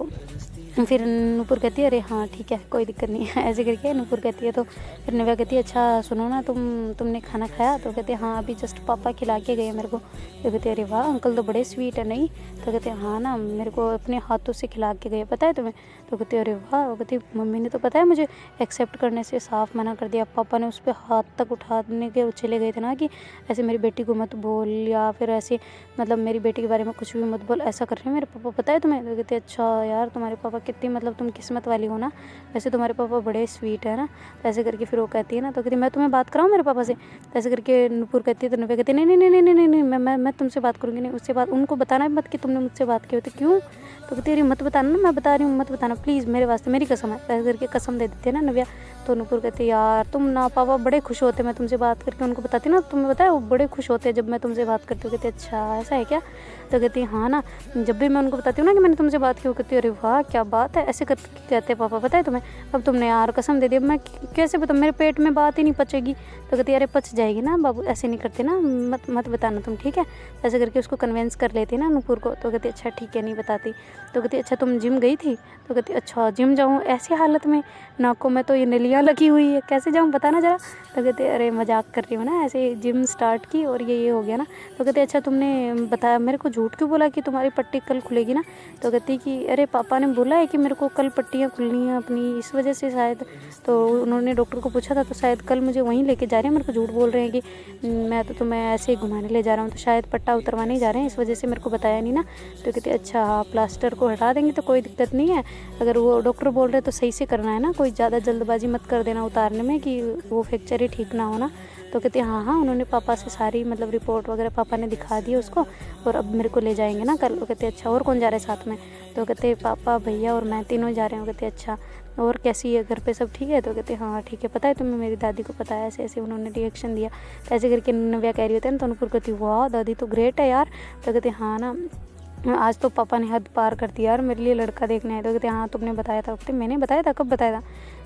फिर नूपुर कहती है अरे हाँ ठीक है कोई दिक्कत नहीं है, ऐसे करके नूपुर कहती है। तो फिर नव्या कहती है अच्छा सुनो ना, तुमने खाना खाया? तो कहते हैं हाँ अभी जस्ट पापा खिला के गए मेरे को। तो कहते हैं अरे वाह अंकल तो बड़े स्वीट है नहीं? तो कहते हैं हाँ ना मेरे को अपने हाथों से खिला के गए, पता है तुम्हें? तो कहते हैं अरे वाह। वो कहती मम्मी ने तो पता है मुझे एक्सेप्ट करने से साफ मना कर दिया, पापा ने उस पर हाथ तक उठाने के चले गए थे ना कि ऐसे मेरी बेटी को मत बोल, या फिर ऐसे मतलब मेरी बेटी के बारे में कुछ भी मत बोल, ऐसा कर रहे हैं मेरे पापा, पता है तुम्हें? तो कहते अच्छा यार तुम्हारे पापा कितनी मतलब तुम किस्मत वाली हो ना, वैसे तुम्हारे पापा बड़े स्वीट है ना। तो ऐसे करके फिर वो कहती है ना, तो कहती मैं तुम्हें बात कराऊँ मेरे पापा से? तो ऐसे करके नूपुर कहती है। तो नव्या कहती है नहीं नहीं नहीं नहीं नहीं नहीं मैं तुमसे बात करूँगी नहीं, उससे बात उनको बताना भी मत कि तुमने मुझसे बात की हो। तो क्यों? तो कहती है अरे मत बताना ना, मैं बता रही हूँ मत बताना प्लीज़ मेरे वास्ते, मेरी कसम है। ऐसे करके कसम दे देती है ना नव्या। तो नूपुर कहती है यार तुम ना पापा बड़े खुश होते मैं तुमसे बात करके उनको बताती ना, तुम्हें पता है वो बड़े खुश होते हैं जब मैं तुमसे बात करती हूँ। कहती अच्छा ऐसा है क्या? तो कहती है हाँ ना, जब भी मैं उनको बताती हूँ ना कि मैंने तुमसे बात की, वो कहती है अरे वाह क्या बात है, ऐसे करके कहते हैं पापा पता है तुम्हें? अब तुमने यार कसम दे दी, अब मैं कैसे बताऊँ, मेरे पेट में बात ही नहीं पचेगी। तो कहती है अरे पच जाएगी ना बाबू, ऐसे नहीं करते ना, मत मत बताना तुम ठीक है। ऐसे करके उसको कन्विंस कर लेती ना नूपुर को। तो कहती अच्छा ठीक है नहीं बताती। तो कहती अच्छा तुम जिम गई थी? तो कहती अच्छा जिम जाऊँ ऐसी हालत में, नाकों में तो ये नलियाँ लगी हुई है, कैसे जाऊँ बताना ज़रा। तो कहते अरे मजाक कर रही हूँ ना, ऐसे जिम स्टार्ट की और ये हो गया ना। तो कहते अच्छा तुमने बताया मेरे को, झूठ क्यों बोला कि तुम्हारी पट्टी कल खुलेगी ना? तो कहती कि अरे पापा ने बोला है कि मेरे को कल पट्टियाँ खुलनी है अपनी, इस वजह से शायद। तो उन्होंने डॉक्टर को पूछा था तो शायद कल मुझे वहीं लेके जा रहे हैं, मेरे को झूठ बोल रहे हैं कि मैं तो तुम्हें ऐसे ही घुमाने ले जा रहा हूँ, तो शायद पट्टा उतरवाने ही जा रहे हैं, इस वजह से मेरे को बताया नहीं ना। तो कहते अच्छा हाँ प्लास्टर को हटा देंगे तो कोई दिक्कत नहीं है, अगर वो डॉक्टर बोल रहे तो सही से करना है ना, कोई ज़्यादा जल्दबाजी मत कर देना उतारने में कि वो फ्रैक्चर ही ठीक ना हो ना। तो कहते हैं हाँ हाँ, उन्होंने पापा से सारी मतलब रिपोर्ट वगैरह पापा ने दिखा दी उसको, और अब मेरे को ले जाएंगे ना कल। वो कहते अच्छा और कौन जा रहा है साथ में? तो कहते पापा भैया और मैं तीनों जा रहे हैं। कहते अच्छा और कैसी है घर पे सब ठीक है? तो कहते हाँ ठीक है, पता है तुम्हें मेरी दादी को पता है, ऐसे ऐसे उन्होंने रिएक्शन दिया। तो ऐसे करके नव्या कह रही होती है ना, तो नूपुर कहती वाह दादी तो ग्रेट है यार। तो कहते हाँ ना आज तो पापा ने हद पार कर दिया यार, मेरे लिए लड़का देखने आए। तो कहते हाँ तुमने बताया था? कहते मैंने बताया था? कब बताया था?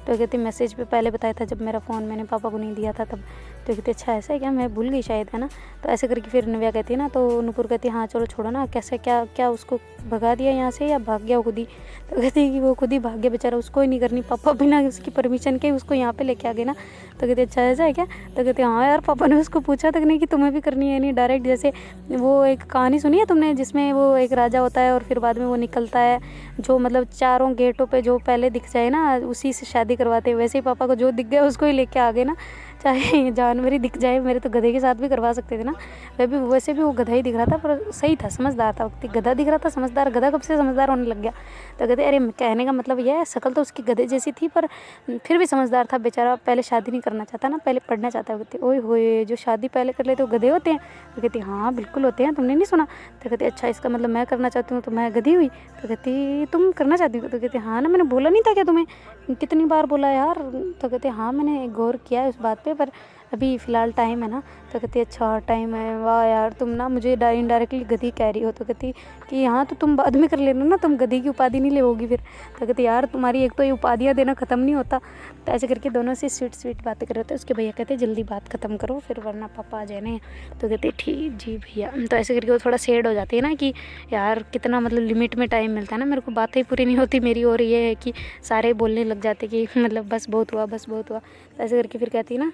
तो कहते मैसेज पे पहले बताया था जब मेरा फ़ोन मैंने पापा को नहीं दिया था तब। तो कहते अच्छा ऐसा है क्या, मैं भूल गई शायद है ना। तो ऐसे करके फिर नव्या कहती है ना, तो नूपुर कहती है हाँ चलो छोड़ो ना, कैसे क्या क्या उसको भगा दिया यहाँ से या भाग गया खुद ही? तो कहती है कि वो खुद ही भाग गया बेचारा, उसको ही नहीं करनी, पापा बिना उसकी परमिशन के उसको यहाँ पे लेके आ गए ना। तो कहते अच्छा ऐसा है क्या? तो कहते हाँ यार पापा ने उसको पूछा तक नहीं कि तुम्हें भी करनी है नहीं, डायरेक्ट जैसे वो एक कहानी सुनी है तुमने जिसमें वो एक राजा होता है और फिर बाद में वो निकलता है, जो मतलब चारों गेटों पे जो पहले दिख जाए ना उसी से शादी करवाते हैं, वैसे ही पापा को जो दिख गया उसको ही लेके आ गए ना, चाहे जानवर ही दिख जाए। मेरे तो गधे के साथ भी करवा सकते थे ना, वैसे भी वो गधा ही दिख रहा था पर सही था, समझदार था, वक्त गधा दिख रहा था समझदार, गधा कब से समझदार होने लग गया। तो कहते अरे कहने का मतलब यह है शक्ल तो उसकी गधे जैसी थी पर फिर भी समझदार था बेचारा, पहले शादी नहीं करना चाहता ना, पहले पढ़ना चाहता है। कहते ओए होए जो शादी पहले कर लेते वो गधे होते हैं? तो कहती हाँ बिल्कुल होते हैं, तुमने नहीं सुना? तो कहते अच्छा इसका मतलब मैं करना चाहती हूँ तो मैं गधी हुई? तो कहती तुम करना चाहती हो? तो कहते हाँ ना, मैंने बोला नहीं था क्या तुम्हें, कितनी बार बोला यार। तो कहते हाँ मैंने गौर किया है उस बात पे, पर अभी फ़िलहाल टाइम है ना। तो कहती अच्छा टाइम है, वाह यार तुम ना मुझे इनडायरेक्टली गधी कह रही हो। तो कहती कि हाँ तो तुम बाद में कर लेना ना, तुम गधी की उपाधि नहीं लेगी फिर। तो कहती यार तुम्हारी एक तो ये उपाधियाँ देना ख़त्म नहीं होता। तो ऐसे करके दोनों से स्वीट स्वीट बातें कर रहे थे। उसके भैया कहते जल्दी बात ख़त्म करो फिर वरना पापा आ जाने। तो कहते ठीक जी भैया। तो ऐसे करके वो थोड़ा सैड हो जाती है ना कि यार कितना मतलब लिमिट में टाइम मिलता है ना, मेरे को बातें पूरी नहीं होती मेरी, और ये है कि सारे बोलने लग जाते कि मतलब बस बहुत हुआ बस बहुत हुआ। तो ऐसे करके फिर कहती है ना,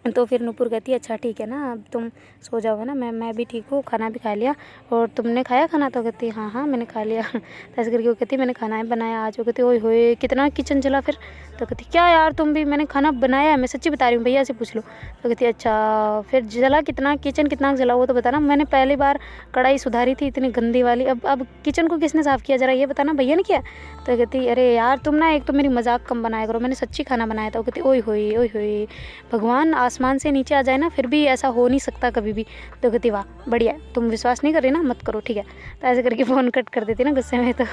तो फिर नूपुर कहती है अच्छा ठीक है ना अब तुम सो जाओ ना, मैं भी ठीक हूँ, खाना भी खा लिया, और तुमने खाया खाना? तो कहती हाँ हाँ मैंने खा लिया। तो ऐसे करके वो कहती मैंने खाना है बनाया आज। वो कहती ओए होए कितना किचन जला फिर? तो कहती क्या यार तुम भी, मैंने खाना बनाया है, मैं सच्ची बता रही हूँ भैया से पूछ लो। तो कहती अच्छा फिर जला कितना, किचन कितना जला वो तो बताना, मैंने पहली बार कढ़ाई सुधारी थी इतनी गंदी वाली, अब किचन को किसने साफ़ किया ज़रा ये बताना, भैया ने किया? तो कहती अरे यार तुम ना एक तो मेरी मजाक कम बनाया करो, मैंने सच्ची खाना बनाया था। वो कहती ओए होए भगवान आसमान से नीचे आ जाए ना फिर भी ऐसा हो नहीं सकता कभी भी। तो कहती वाह बढ़िया, तुम विश्वास नहीं कर रही ना, मत करो ठीक है। तो ऐसे करके फ़ोन कट कर देती ना गुस्से में। तो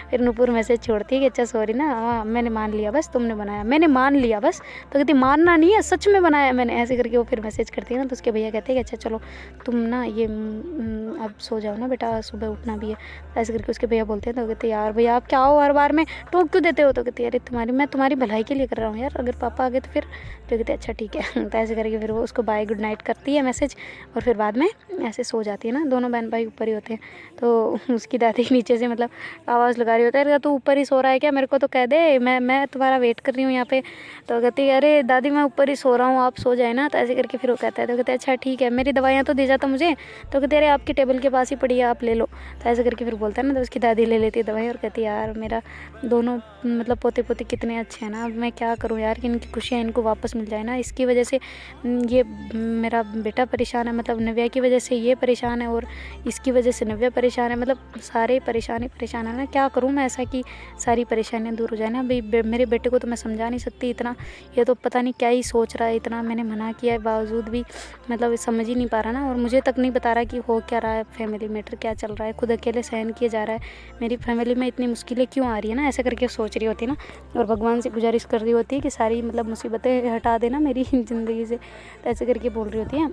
फिर नूपुर मैसेज छोड़ती है कि अच्छा सॉरी ना, हाँ मैंने मान लिया बस, तुमने बनाया मैंने मान लिया बस। तो कहती मानना नहीं है सच में बनाया मैंने। ऐसे करके वो फिर मैसेज करती है ना, तो उसके भैया कहते हैं कि अच्छा चलो तुम ना ये अब सो जाओ ना बेटा, सुबह उठना भी है। ऐसे करके उसके भैया बोलते हैं। तो कहते यार भैया आप क्या हो हर बार में टोक क्यों देते हो? तो कहती है अरे मैं तुम्हारी भलाई के लिए कर रहा हूँ यार, अगर पापा आ गए तो फिर। तो कहते अच्छा ठीक है। तो ऐसे ऐसे करके फिर वो उसको बाय गुड नाइट करती है मैसेज, और फिर बाद में ऐसे सो जाती है ना। दोनों बहन भाई ऊपर ही होते हैं, तो उसकी दादी नीचे से मतलब आवाज़ लगा रही होता है, तू ऊपर ही सो रहा है क्या, मेरे को तो कह दे, मैं तुम्हारा वेट कर रही हूँ यहाँ पे। तो कहती है अरे दादी मैं ऊपर ही सो रहा हूँ, आप सो जाए ना। तो ऐसे करके फिर वो कहता है, तो कहते हैं अच्छा ठीक है, मेरी दवाइयाँ तो दे जाता मुझे। तो कहते अरे आपकी टेबल के पास ही पड़ी है, आप ले लो। तो ऐसे करके फिर बोलता है ना, तो उसकी दादी ले लेती है दवाई और कहती है यार मेरा दोनों मतलब पोते पोते कितने अच्छे हैं ना, अब मैं क्या करूँ यार कि इनकी खुशियाँ इनको वापस मिल जाए ना। इसकी वजह से ये मेरा बेटा परेशान है, मतलब नव्या की वजह से ये परेशान है, और इसकी वजह से नव्या परेशान है, मतलब सारे परेशान है ना। क्या करूँ मैं ऐसा कि सारी परेशानियाँ दूर हो जाए ना। भाई मेरे बेटे को तो मैं समझा नहीं सकती इतना, ये तो पता नहीं क्या ही सोच रहा है, इतना मैंने मना किया है बावजूद भी मतलब समझ ही नहीं पा रहा ना, और मुझे तक नहीं बता रहा कि हो क्या रहा है, फैमिली मैटर क्या चल रहा है, खुद अकेले सहन किया जा रहा है, मेरी फैमिली में इतनी मुश्किलें क्यों आ रही है ना। ऐसे करके सोच रही होती है ना, और भगवान से गुजारिश कर रही होती है कि सारी मतलब मुसीबतें हटा देना मेरी ज़िंदगी से। तो ऐसे करके बोल रही होती है,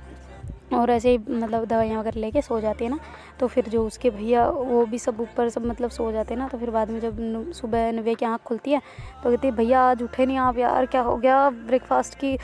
और ऐसे ही मतलब दवाइयाँ वगैरह लेके सो जाती है ना। तो फिर जो उसके भैया वो भी सब ऊपर सब मतलब सो जाते हैं ना। तो फिर बाद में जब सुबह नव्या की आँख खुलती है तो कहती है भैया आज उठे नहीं आप, यार क्या हो गया, ब्रेकफास्ट की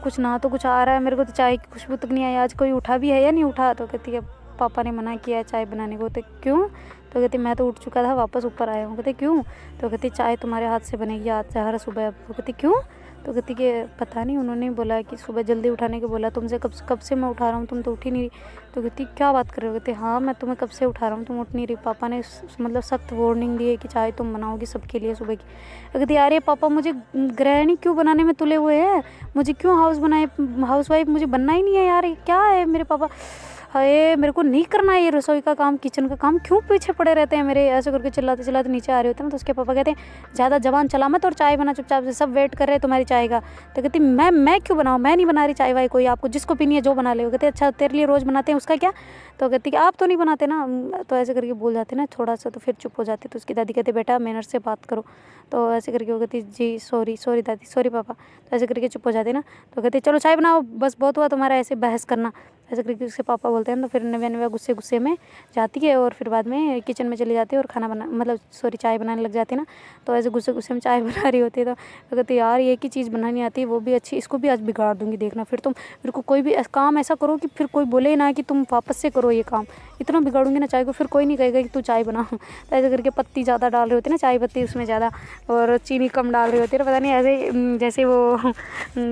कुछ ना तो कुछ आ रहा है, मेरे को तो चाय की खुशबू तक नहीं आई, आज कोई उठा भी है या नहीं उठा। तो कहती है पापा ने मना किया है चाय बनाने को। तो क्यों? तो कहती मैं तो उठ चुका था, वापस ऊपर आया हूँ। कहते क्यों? तो कहती चाय तुम्हारे हाथ से बनेगी आज से हर सुबह। तो कहती क्यों? तो कहती कि पता नहीं, उन्होंने बोला कि सुबह जल्दी उठाने को बोला, तुमसे कब से मैं उठा रहा हूँ, तुम तो उठ ही नहीं रही। तो कहती क्या बात कर रहे हो? कहते हाँ मैं तुम्हें कब से उठा रहा हूँ, तुम उठ नहीं रही, पापा ने मतलब सख्त वार्निंग दी है कि चाय तुम बनाओगी सबके लिए सुबह की। तो कहती अरे पापा मुझे गृहिणी क्यों बनाने में तुले हुए हैं, मुझे क्यों हाउस वाइफ मुझे बनना ही नहीं है यार, ये क्या है मेरे पापा, हाय मेरे को नहीं करना है ये रसोई का काम, किचन का काम, क्यों पीछे पड़े रहते हैं मेरे। ऐसे करके चिल्लाते चिल्लाते नीचे आ रहे होते हैं ना। तो उसके पापा कहते हैं ज़्यादा जबान चला मत और चाय बना चुपचाप से, सब वेट कर रहे हैं तुम्हारी चाय का। तो कहती मैं क्यों बनाऊँ, मैं नहीं बना रही चाय वाय, कोई आपको जिसको पीनी है जो बना ले। कहते अच्छा तेरे लिए रोज़ बनाते हैं उसका क्या। तो कहती कि आप तो नहीं बनाते ना। तो ऐसे करके बोल जाते ना थोड़ा सा, तो फिर चुप हो जाती। तो उसकी दादी कहते बेटा मैनर से बात करो। तो ऐसे करके वो कहती जी सॉरी दादी, सॉरी पापा। तो ऐसे करके चुप हो जाते ना। तो कहते चलो चाय बनाओ, बस बहुत हुआ तुम्हारा ऐसे बहस करना। ऐसे करके उसके पापा बोलते हैं। तो फिर नव्या गुस्से में जाती है और फिर बाद में किचन में चली जाती है और खाना बना मतलब चाय बनाने लग जाती है ना। तो ऐसे गुस्से में चाय बना रही होती है। तो कहती यार एक ही चीज़ बनानी आती है वो भी अच्छी, इसको भी आज बिगाड़ दूंगी देखना, फिर तुम मेरे को कोई भी काम ऐसा करो कि फिर कोई बोले ना कि तुम वापस से करो ये काम, इतना बिगाड़ूंगी ना चाय को, फिर कोई नहीं कहेगा कि तू चाय बना। तो ऐसे करके पत्ती ज़्यादा डाल रही होती है ना, चाय पत्ती उसमें ज़्यादा, और चीनी कम डाल रही होती है ना, पता नहीं ऐसे जैसे वो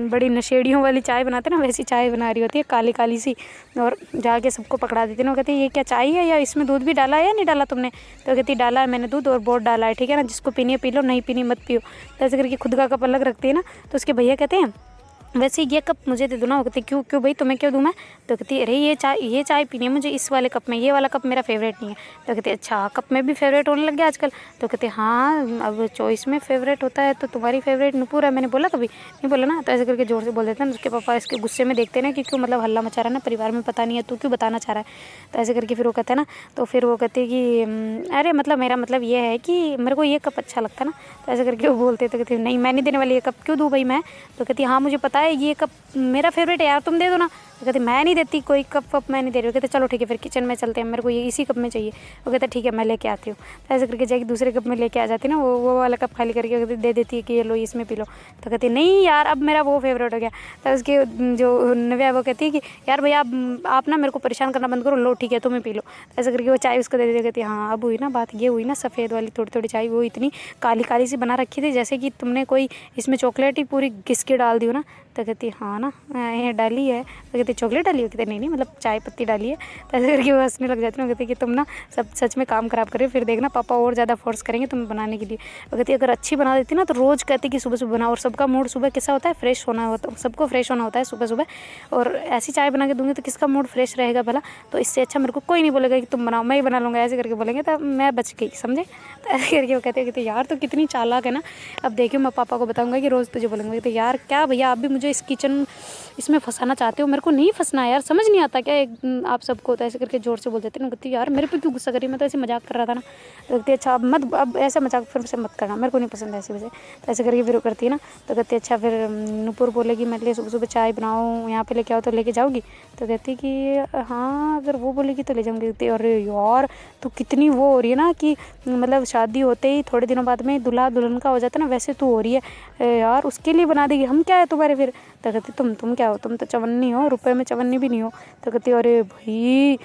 बड़ी नशेड़ियों वाली चाय बनाते ना वैसी चाय बना रही होती है, काली काली सी। और जाके सबको पकड़ा देती है ना। वो कहती है ये क्या चाय है या इसमें दूध भी डाला है या नहीं डाला तुमने। तो कहती डाला है मैंने दूध और बहुत डाला है, ठीक है ना, जिसको पीनी है पी लो, नहीं पीनी मत पियो। तो ऐसे करके खुद का कप अलग रखती है ना। तो उसके भैया कहते हैं वैसे ये कप मुझे दे दो ना। वो कहती क्यों भाई तुम्हें क्यों दूँ मैं। तो कहती अरे ये चाय पीनी है मुझे इस वाले कप में, ये वाला कप मेरा फेवरेट नहीं है। तो कहती अच्छा कप में भी फेवरेट होने लग गया आजकल। तो कहते हाँ अब चॉइस में फेवरेट होता है, तो तुम्हारी फेवरेट नुपुर है, मैंने बोला कभी नहीं बोला ना। तो ऐसे करके जोर से बोल देते हैं। उसके पापा इसके गुस्से में देखते हैं ना कि क्यों मतलब हल्ला मचा रहा है ना परिवार में, पता नहीं है तू क्यों बताना चाह रहा है। तो ऐसे करके फिर वो कहते हैं ना, तो फिर वो कहते हैं कि अरे मतलब मेरा मतलब ये है कि मेरे को ये कप अच्छा लगता है ना। तो ऐसे करके वो बोलते तो कहते नहीं मैं नहीं देने वाली, ये कप क्यों दूँ भाई मैं। तो कहती हाँ मुझे पता है ये कप मेरा फेवरेट है यार, तुम दे दो ना। तो कहते मैं नहीं देती, कोई कप वप मैं नहीं दे रही। कहते चलो ठीक है फिर किचन में चलते हैं, मेरे को ये इसी कप में चाहिए। वो कहता ठीक है मैं लेके आती हूँ। तो ऐसे करके जाके दूसरे कप में लेके आ जाती है ना, वो वाला कप खाली करके दे देती है कि ये लो इसमें पी लो। तो कहती नहीं यार अब मेरा वो फेवरेट हो गया। तो उसके जो नव्या वो कहती है कि यार भैया आप ना मेरे को परेशान करना बंद करो, लो ठीक है तुम्हें पी लो। ऐसे करके वो चाय उसको दे देती। कहती हाँ अब हुई ना बात, ये हुई ना सफ़ेद वाली थोड़ी थोड़ी चाय, वो इतनी काली काली सी बना रखी थी जैसे कि तुमने कोई इसमें चॉकलेट ही पूरी घिस के डाल दी हो ना। तो कहती हाँ ना ये डाली है। तो कहती चॉकलेट डाली हो। कहते नहीं मतलब चाय पत्ती डाली है। तो ऐसे करके वो हंसने लग जाती है। कहती कि तुम ना सब सच में काम ख़राब कर रहे हो, फिर देखना पापा और ज़्यादा फोर्स करेंगे तुम्हें बनाने के लिए। वो कहती अगर अच्छी बना देती ना तो रोज़ कहती कि सुबह बनाओ, और सबका मूड सुबह कैसा होता है फ्रेश होना होता है, सबको फ्रेश होना होता है सुबह, और ऐसी चाय बना के दूँगी तो किसका मूड फ्रेश रहेगा भला। तो इससे अच्छा मेरे को कोई नहीं बोलेगा कि तुम बनाओ, मैं ही बना लूँगा। ऐसे करके बोलेंगे तो मैं बच गई, समझे। तो ऐसे करके वो कहते यार तो कितनी चालाक है ना, अब देखियो मैं पापा को बताऊँगा कि रोज़ तुझे बोलेंगे। तो यार क्या भैया आप भी मुझे इस किचन इसमें फंसाना चाहते हो, मेरे को नहीं फंसना है यार, समझ नहीं आता क्या आप सबको। तो ऐसे करके जोर से बोल देते ना। कहती यार मेरे पे क्यों गुस्सा करी, मैं तो ऐसे मजाक कर रहा था ना। तो कहती अच्छा अब ऐसा मजाक फिर से मत करना, मेरे को नहीं पसंद ऐसी वजह। तो ऐसे करके फिर वो करती है ना। तो कहती अच्छा फिर नुपुर बोलेगी मेरे लिए सुबह चाय बनाओ यहाँ पे लेके आओ, तो लेके जाओगी। तो कहती कि हाँ अगर वो बोलेगी तो ले जाऊँगी। कहती अरे यार तो कितनी वो हो रही है ना कि मतलब शादी होते ही थोड़े दिनों बाद में दूल्हा दुल्हन का हो जाता है ना, वैसे तू हो रही है यार, उसके लिए बना देगी, हम क्या है तुम्हारे फिर। तो कहती तुम क्या हो, तुम तो चवन्नी हो, रुपए में चवन्नी भी नहीं हो। तो कहती अरे भाई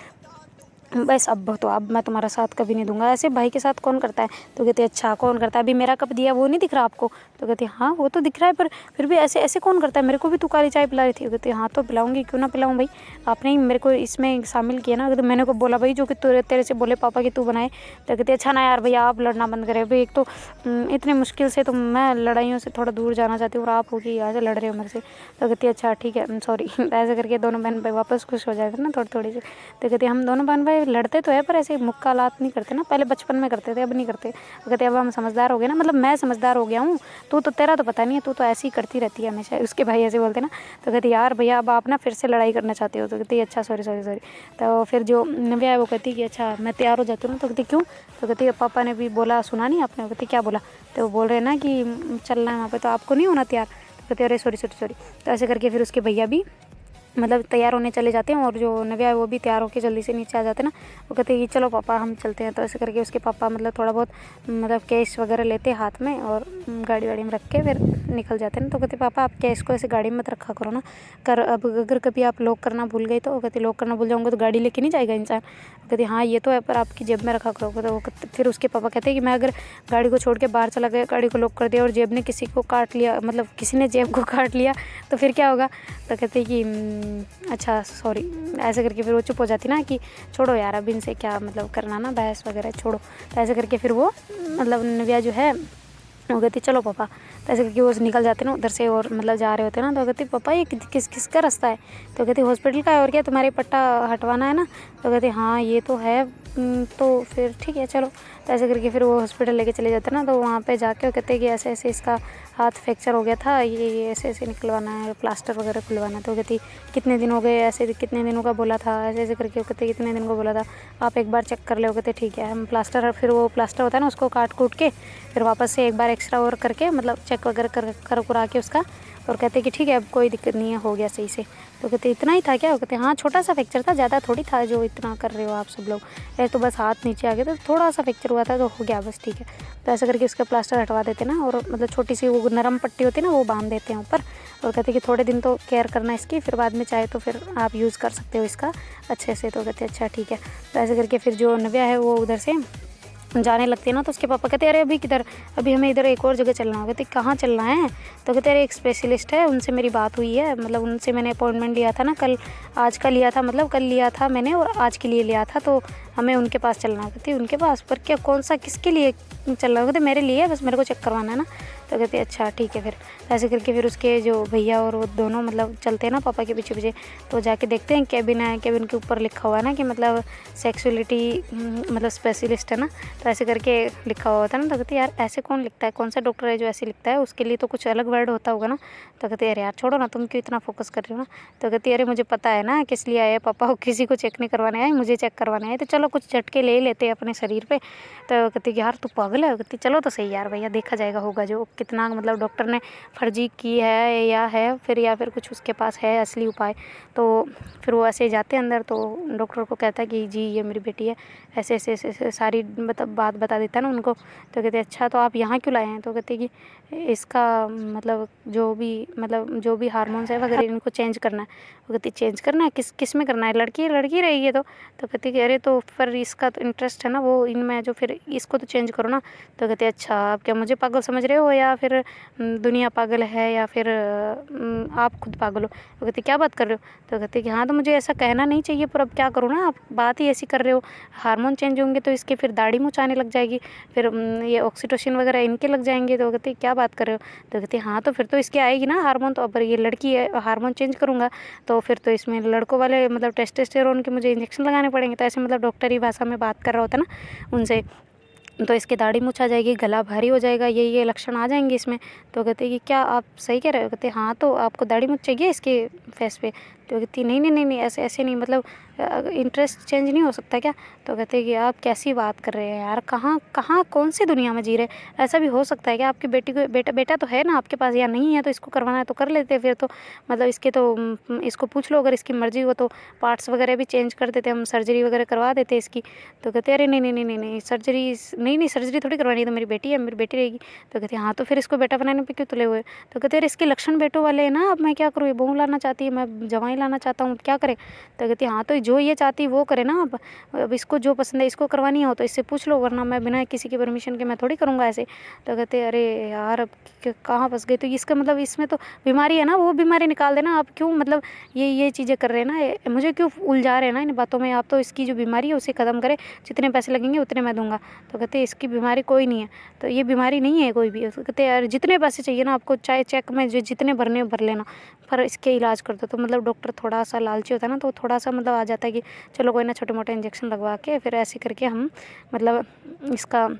बस अब मैं तुम्हारा साथ कभी नहीं दूंगा, ऐसे भाई के साथ कौन करता है। तो कहती अच्छा कौन करता है, अभी मेरा कप दिया वो नहीं दिख रहा आपको। तो कहती हाँ वो तो दिख रहा है, पर फिर भी ऐसे ऐसे कौन करता है, मेरे को भी तू काली चाय पिला रही थी। कहती हाँ तो पिलाऊंगी, क्यों ना पिलाऊं भाई, आपने ही मेरे को इसमें शामिल किया ना। तो मैंने को बोला भाई जो कि तेरे से बोले पापा कि तू बनाए। तो कहती अच्छा ना यार भैया आप लड़ना बंद करें भाई, एक तो इतने मुश्किल से तो मैं लड़ाइयों से थोड़ा दूर जाना चाहती हूँ और आप होगी यहाँ से लड़ रहे हो मेरे से। तो कहती अच्छा ठीक है सॉरी। ऐसे करके दोनों बहन भाई वापस खुश हो जाते ना थोड़ी थोड़ी सी। तो कहती हम दोनों बहन भाई लड़ते तो है पर ऐसे मुक्कालात नहीं करते ना, पहले बचपन में करते थे अब नहीं करते। वो कहते अब हम समझदार हो गए ना, मतलब मैं समझदार हो गया हूँ, तू तो तेरा तो पता नहीं है, तू तो ऐसे ही करती रहती है हमेशा। उसके भाई ऐसे बोलते ना। तो कहती यार भैया अब आप ना फिर से लड़ाई करना चाहते हो। तो कहती अच्छा सॉरी सॉरी सॉरी। तो फिर जो नव्या है वो कहती कि अच्छा मैं तैयार हो जाती हूँ ना। तो कहती क्यों। तो कहती पापा ने भी बोला सुना नहीं आपने। कहती क्या बोला। तो वो बोल रहे ना कि चलना है वहाँ पे, तो आपको नहीं होना तैयार। तो कहते अरे सॉरी सॉरी सॉरी। तो ऐसे करके फिर उसके भैया भी मतलब तैयार होने चले जाते हैं और जो नव्या है वो भी तैयार होकर जल्दी से नीचे आ जाते हैं ना। वो कहते हैं कि चलो पापा हम चलते हैं। तो ऐसे करके उसके पापा मतलब थोड़ा बहुत मतलब कैश वगैरह लेते हाथ में और गाड़ी वाड़ी में रख के फिर निकल जाते हैं ना। तो कहते पापा आप कैश को ऐसे गाड़ी में मत रखा करो ना, अब अगर कभी आप लॉक करना भूल गए तो। कहते लॉक करना भूल जाऊँगा तो गाड़ी लेके नहीं जाएगा इंसान। कहती हाँ ये तो है पर आपकी जेब में रखा करो। तो वो फिर उसके पापा कहते हैं कि मैं अगर गाड़ी को छोड़ के बाहर चला गया, गाड़ी को लॉक कर दिया और जेब ने किसी को काट लिया, मतलब किसी ने जेब को काट लिया तो फिर क्या होगा। तो कहते कि अच्छा सॉरी। ऐसे करके फिर वो चुप हो जाती ना कि छोड़ो यार अब इनसे क्या मतलब करना ना बहस वगैरह छोड़ो। तो ऐसे करके फिर वो मतलब नव्या जो है वो कहती चलो पापा। तो ऐसे करके वो निकल जाते ना उधर से और मतलब जा रहे होते ना। तो कहती पापा ये किसका रास्ता है। तो कहती हॉस्पिटल का है, और क्या तुम्हारे पट्टा हटवाना है ना। तो कहती हाँ ये तो है। तो फिर ठीक है चलो। तो ऐसे करके फिर वो हॉस्पिटल लेके चले जाते ना। तो वहाँ पे जाके वो कहते हैं कि ऐसे ऐसे इसका हाथ फ्रैक्चर हो गया था, ये ऐसे ऐसे निकलवाना है, प्लास्टर वगैरह खुलवाना है। तो कहती कितने दिन हो गए, ऐसे कितने दिनों का बोला था, ऐसे ऐसे करके वो कहते कितने दिन को बोला था, आप एक बार चेक कर ले। कहते ठीक है हम प्लास्टर, फिर वो प्लास्टर होता है ना उसको काट कूट के फिर वापस से एक बार एक्स्ट्रा और करके मतलब चेक वगैरह कर करा के उसका, और कहते कि ठीक है अब कोई दिक्कत नहीं है, हो गया सही से। तो कहते इतना ही था क्या। वो कहते हाँ छोटा सा फ्रैक्चर था, ज़्यादा थोड़ी था जो इतना कर रहे हो आप सब लोग, ऐसे तो बस हाथ नीचे आ गया तो थोड़ा सा फ्रैक्चर हुआ था तो हो गया बस ठीक है। तो ऐसा करके उसका प्लास्टर हटवा देते ना, और मतलब छोटी सी वो नरम पट्टी होती है ना वो बांध देते हैं ऊपर। और कहते कि थोड़े दिन तो केयर करना इसकी, फिर बाद में चाहे तो फिर आप यूज़ कर सकते हो इसका अच्छे से। तो कहते अच्छा ठीक है। तो ऐसे करके फिर जो नव्या है वो उधर से जाने लगती है ना। तो उसके पापा कहते अरे अभी किधर, अभी हमें इधर एक और जगह चलना होगा। कहते कहाँ चलना है। तो कहते अरे एक स्पेशलिस्ट है उनसे मेरी बात हुई है, मतलब उनसे मैंने अपॉइंटमेंट लिया था ना कल, आज का लिया था, मतलब कल लिया था मैंने और आज के लिए लिया था, तो हमें उनके पास चलना है। कहती उनके पास, पर क्या कौन सा किसके लिए चलना है। कहते मेरे लिए, बस मेरे को चेक करवाना है ना। तो कहते अच्छा ठीक है। फिर ऐसे करके फिर उसके जो भैया और वो दोनों मतलब चलते हैं ना पापा के पीछे पीछे। तो जाके देखते हैं कैबिन है, कैबिन के ऊपर लिखा हुआ है ना कि मतलब सेक्सुअलिटी मतलब स्पेशलिस्ट है ना। तो ऐसे करके लिखा हुआ होता है ना। तो कहते यार ऐसे कौन लिखता है, कौन सा डॉक्टर है जो ऐसे लिखता है, उसके लिए तो कुछ अलग वर्ड होता होगा ना। तो कहते अरे यार छोड़ो ना, तुम क्यों इतना फोकस कर रहे हो ना। तो कहती अरे मुझे पता है ना किस लिए आए पापा, किसी को चेक नहीं करवाने आए, मुझे चेक करवाने आए, तो चलो कुछ झटके ले लेते हैं अपने शरीर पे। तो कहती यार तू पागल है। कहती चलो तो सही यार भैया, देखा जाएगा होगा जो कितना मतलब डॉक्टर ने फर्जी की है या फिर कुछ उसके पास है असली उपाय। तो फिर वो ऐसे जाते हैं अंदर, तो डॉक्टर को कहता है कि जी ये मेरी बेटी है, ऐसे ऐसे ऐसे सारी बात बता देता है ना उनको। तो कहते अच्छा तो आप यहाँ क्यों लाए हैं। तो कहते कि इसका मतलब जो भी हार्मोन्स है वगैरह इनको चेंज करना है। वो कहती चेंज करना है, किस में करना है, लड़की रहेगी ये तो। कहती कि अरे तो फिर इसका तो इंटरेस्ट है ना वो इनमें, जो फिर इसको तो चेंज करो ना। तो कहते अच्छा आप क्या मुझे पागल समझ रहे हो, या फिर दुनिया पागल है, या फिर आप खुद पागल हो। तो कहती क्या बात कर रहे हो। तो कहते कि हाँ तो मुझे ऐसा कहना नहीं चाहिए पर अब क्या करूँ ना, आप बात ही ऐसी कर रहे हो, हार्मोन चेंज होंगे तो इसके फिर दाढ़ी मूँछ आने लग जाएगी, फिर ये ऑक्सीटोसिन वगैरह इनके लग जाएंगे। तो कहते क्या बात कर रहे हो। तो कहते हाँ तो फिर तो इसके आएगी ना हार्मोन, तो अब ये लड़की है हार्मोन चेंज करूँगा तो फिर तो इसमें लड़कों वाले मतलब टेस्टोस्टेरोन के मुझे इंजेक्शन लगाने पड़ेंगे। तो ऐसे मतलब डॉक्टरी भाषा में बात कर रहा होता ना उनसे। तो इसकी दाढ़ी मूँछ आ जाएगी, गला भारी हो जाएगा, ये लक्षण आ जाएंगे इसमें। तो कहते कि क्या आप सही कह रहे हो। कहते हाँ तो आपको दाढ़ी मूँछ चाहिए इसके फेस पे। तो कहती नहीं नहीं नहीं नहीं, ऐसे ऐसे नहीं, मतलब इंटरेस्ट चेंज नहीं हो सकता क्या? तो कहते कि आप कैसी बात कर रहे हैं यार, कहाँ कहाँ कौन सी दुनिया में जी रहे हैं? ऐसा भी हो सकता है क्या? आपकी बेटी को बेटा तो है ना आपके पास, या नहीं है तो इसको करवाना है तो कर लेते फिर तो, मतलब इसके तो इसको पूछ लो, अगर इसकी मर्ज़ी हो तो पार्ट्स वगैरह भी चेंज कर देते, हम सर्जरी वगैरह करवा देते इसकी। तो कहते अरे नहीं नहीं नहीं नहीं नहीं, सर्जरी नहीं नहीं, सर्जरी थोड़ी करवानी है, तो मेरी बेटी है, मेरी बेटी रहेगी। तो कहते हाँ, तो फिर इसको बेटा बनाने पे क्यों तुले हुए? तो कहते अरे इसके लक्षण बेटों वाले हैं ना, अब मैं क्या करूँ, ये बहू लाना चाहती है, मैं जवाई लाना चाहता हूँ, क्या करें? तो कहती हाँ, तो जो ये चाहती है वो करे ना। अब इसको जो पसंद है इसको करवानी हो तो इससे पूछ लो, वरना मैं बिना किसी की परमिशन के मैं थोड़ी करूँगा ऐसे। तो कहते अरे यार, अब कहाँ फंस गए? तो इसका मतलब इसमें तो बीमारी है ना, वो बीमारी निकाल देना। आप क्यों मतलब ये चीज़ें कर रहे हैं ना, मुझे क्यों उलझा रहे हैं ना इन बातों में? आप तो इसकी जो बीमारी है उसे ख़त्म करें, जितने पैसे लगेंगे उतने मैं दूंगा। तो कहते इसकी बीमारी कोई नहीं है, तो ये बीमारी नहीं है कोई भी। तो कहते यार जितने पैसे चाहिए ना आपको, चाहे चेक में जो जितने भरने भर लेना, पर इसके इलाज कर दो। तो मतलब डॉक्टर थोड़ा सा लालची होता है ना, तो थोड़ा सा मतलब आ जाता है कि चलो कोई ना, छोटे मोटे इंजेक्शन लगवा के फिर ऐसे करके हम मतलब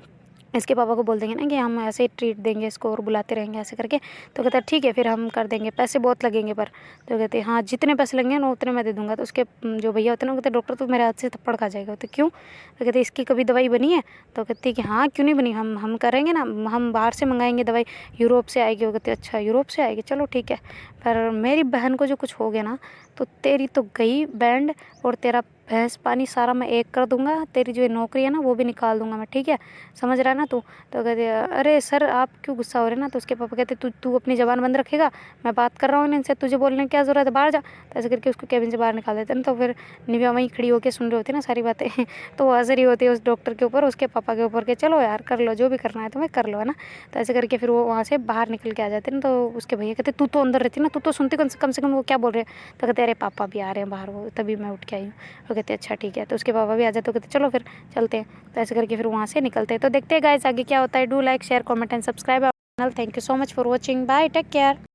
इसके पापा को बोल देंगे ना कि हम ऐसे ट्रीट देंगे इसको और बुलाते रहेंगे ऐसे करके। तो कहता है ठीक है, फिर हम कर देंगे, पैसे बहुत लगेंगे पर। तो कहते हैं हाँ, जितने पैसे लगेंगे ना उतने मैं दे दूंगा। तो उसके जो भैया होते हैं ना, कहते डॉक्टर तो मेरे हाथ से थप्पड़ खा जाएगा। तो क्यों? तो कहते इसकी कभी दवाई बनी है? तो कहती कि हाँ, क्यों नहीं बनी, हम करेंगे ना, हम बाहर से मंगाएंगे दवाई, यूरोप से आएगी। वो कहते अच्छा यूरोप से आएगी, चलो ठीक है, पर मेरी बहन को जो कुछ हो गया ना, तो तेरी तो गई बैंड, और तेरा भैंस पानी सारा मैं एक कर दूंगा, तेरी जो नौकरी है ना वो भी निकाल दूंगा मैं, ठीक है? समझ रहा है ना तू? तो कहते अरे सर आप क्यों गुस्सा हो रहे हैं ना? तो उसके पापा कहते तू अपनी ज़बान बंद रखेगा, मैं बात कर रहा हूँ इनसे, तुझे बोलने की क्या ज़रूरत है, बाहर जा। तो ऐसे करके उसको कैबिन से बाहर निकाल देते हैं। तो फिर निव्या वहीं खड़ी होकर सुन रही होती है ना सारी बातें तो वो हंस रही होती है उस डॉक्टर के ऊपर, उसके पापा के ऊपर के, चलो यार कर लो जो भी करना है तुम्हें, कर लो, है ना? तो ऐसे करके फिर वो वहाँ से बाहर निकल के आ जाते हैं ना। तो उसके भैया कहते तू तो अंदर रहती ना, तू तो सुनती कम से कम वो क्या बोल रहे हैं। तो कहते अरे पापा भी आ रहे हैं बाहर, वो तभी मैं उठ के आई हूँ। वो कहते अच्छा ठीक है। तो उसके पापा भी आ जाते, तो कहते चलो फिर चलते हैं। तो ऐसे करके फिर वहाँ से निकलते हैं। तो देखते हैं गाइस आगे क्या होता है। Do like share comment and subscribe our channel. Thank you so much for watching, bye, take care.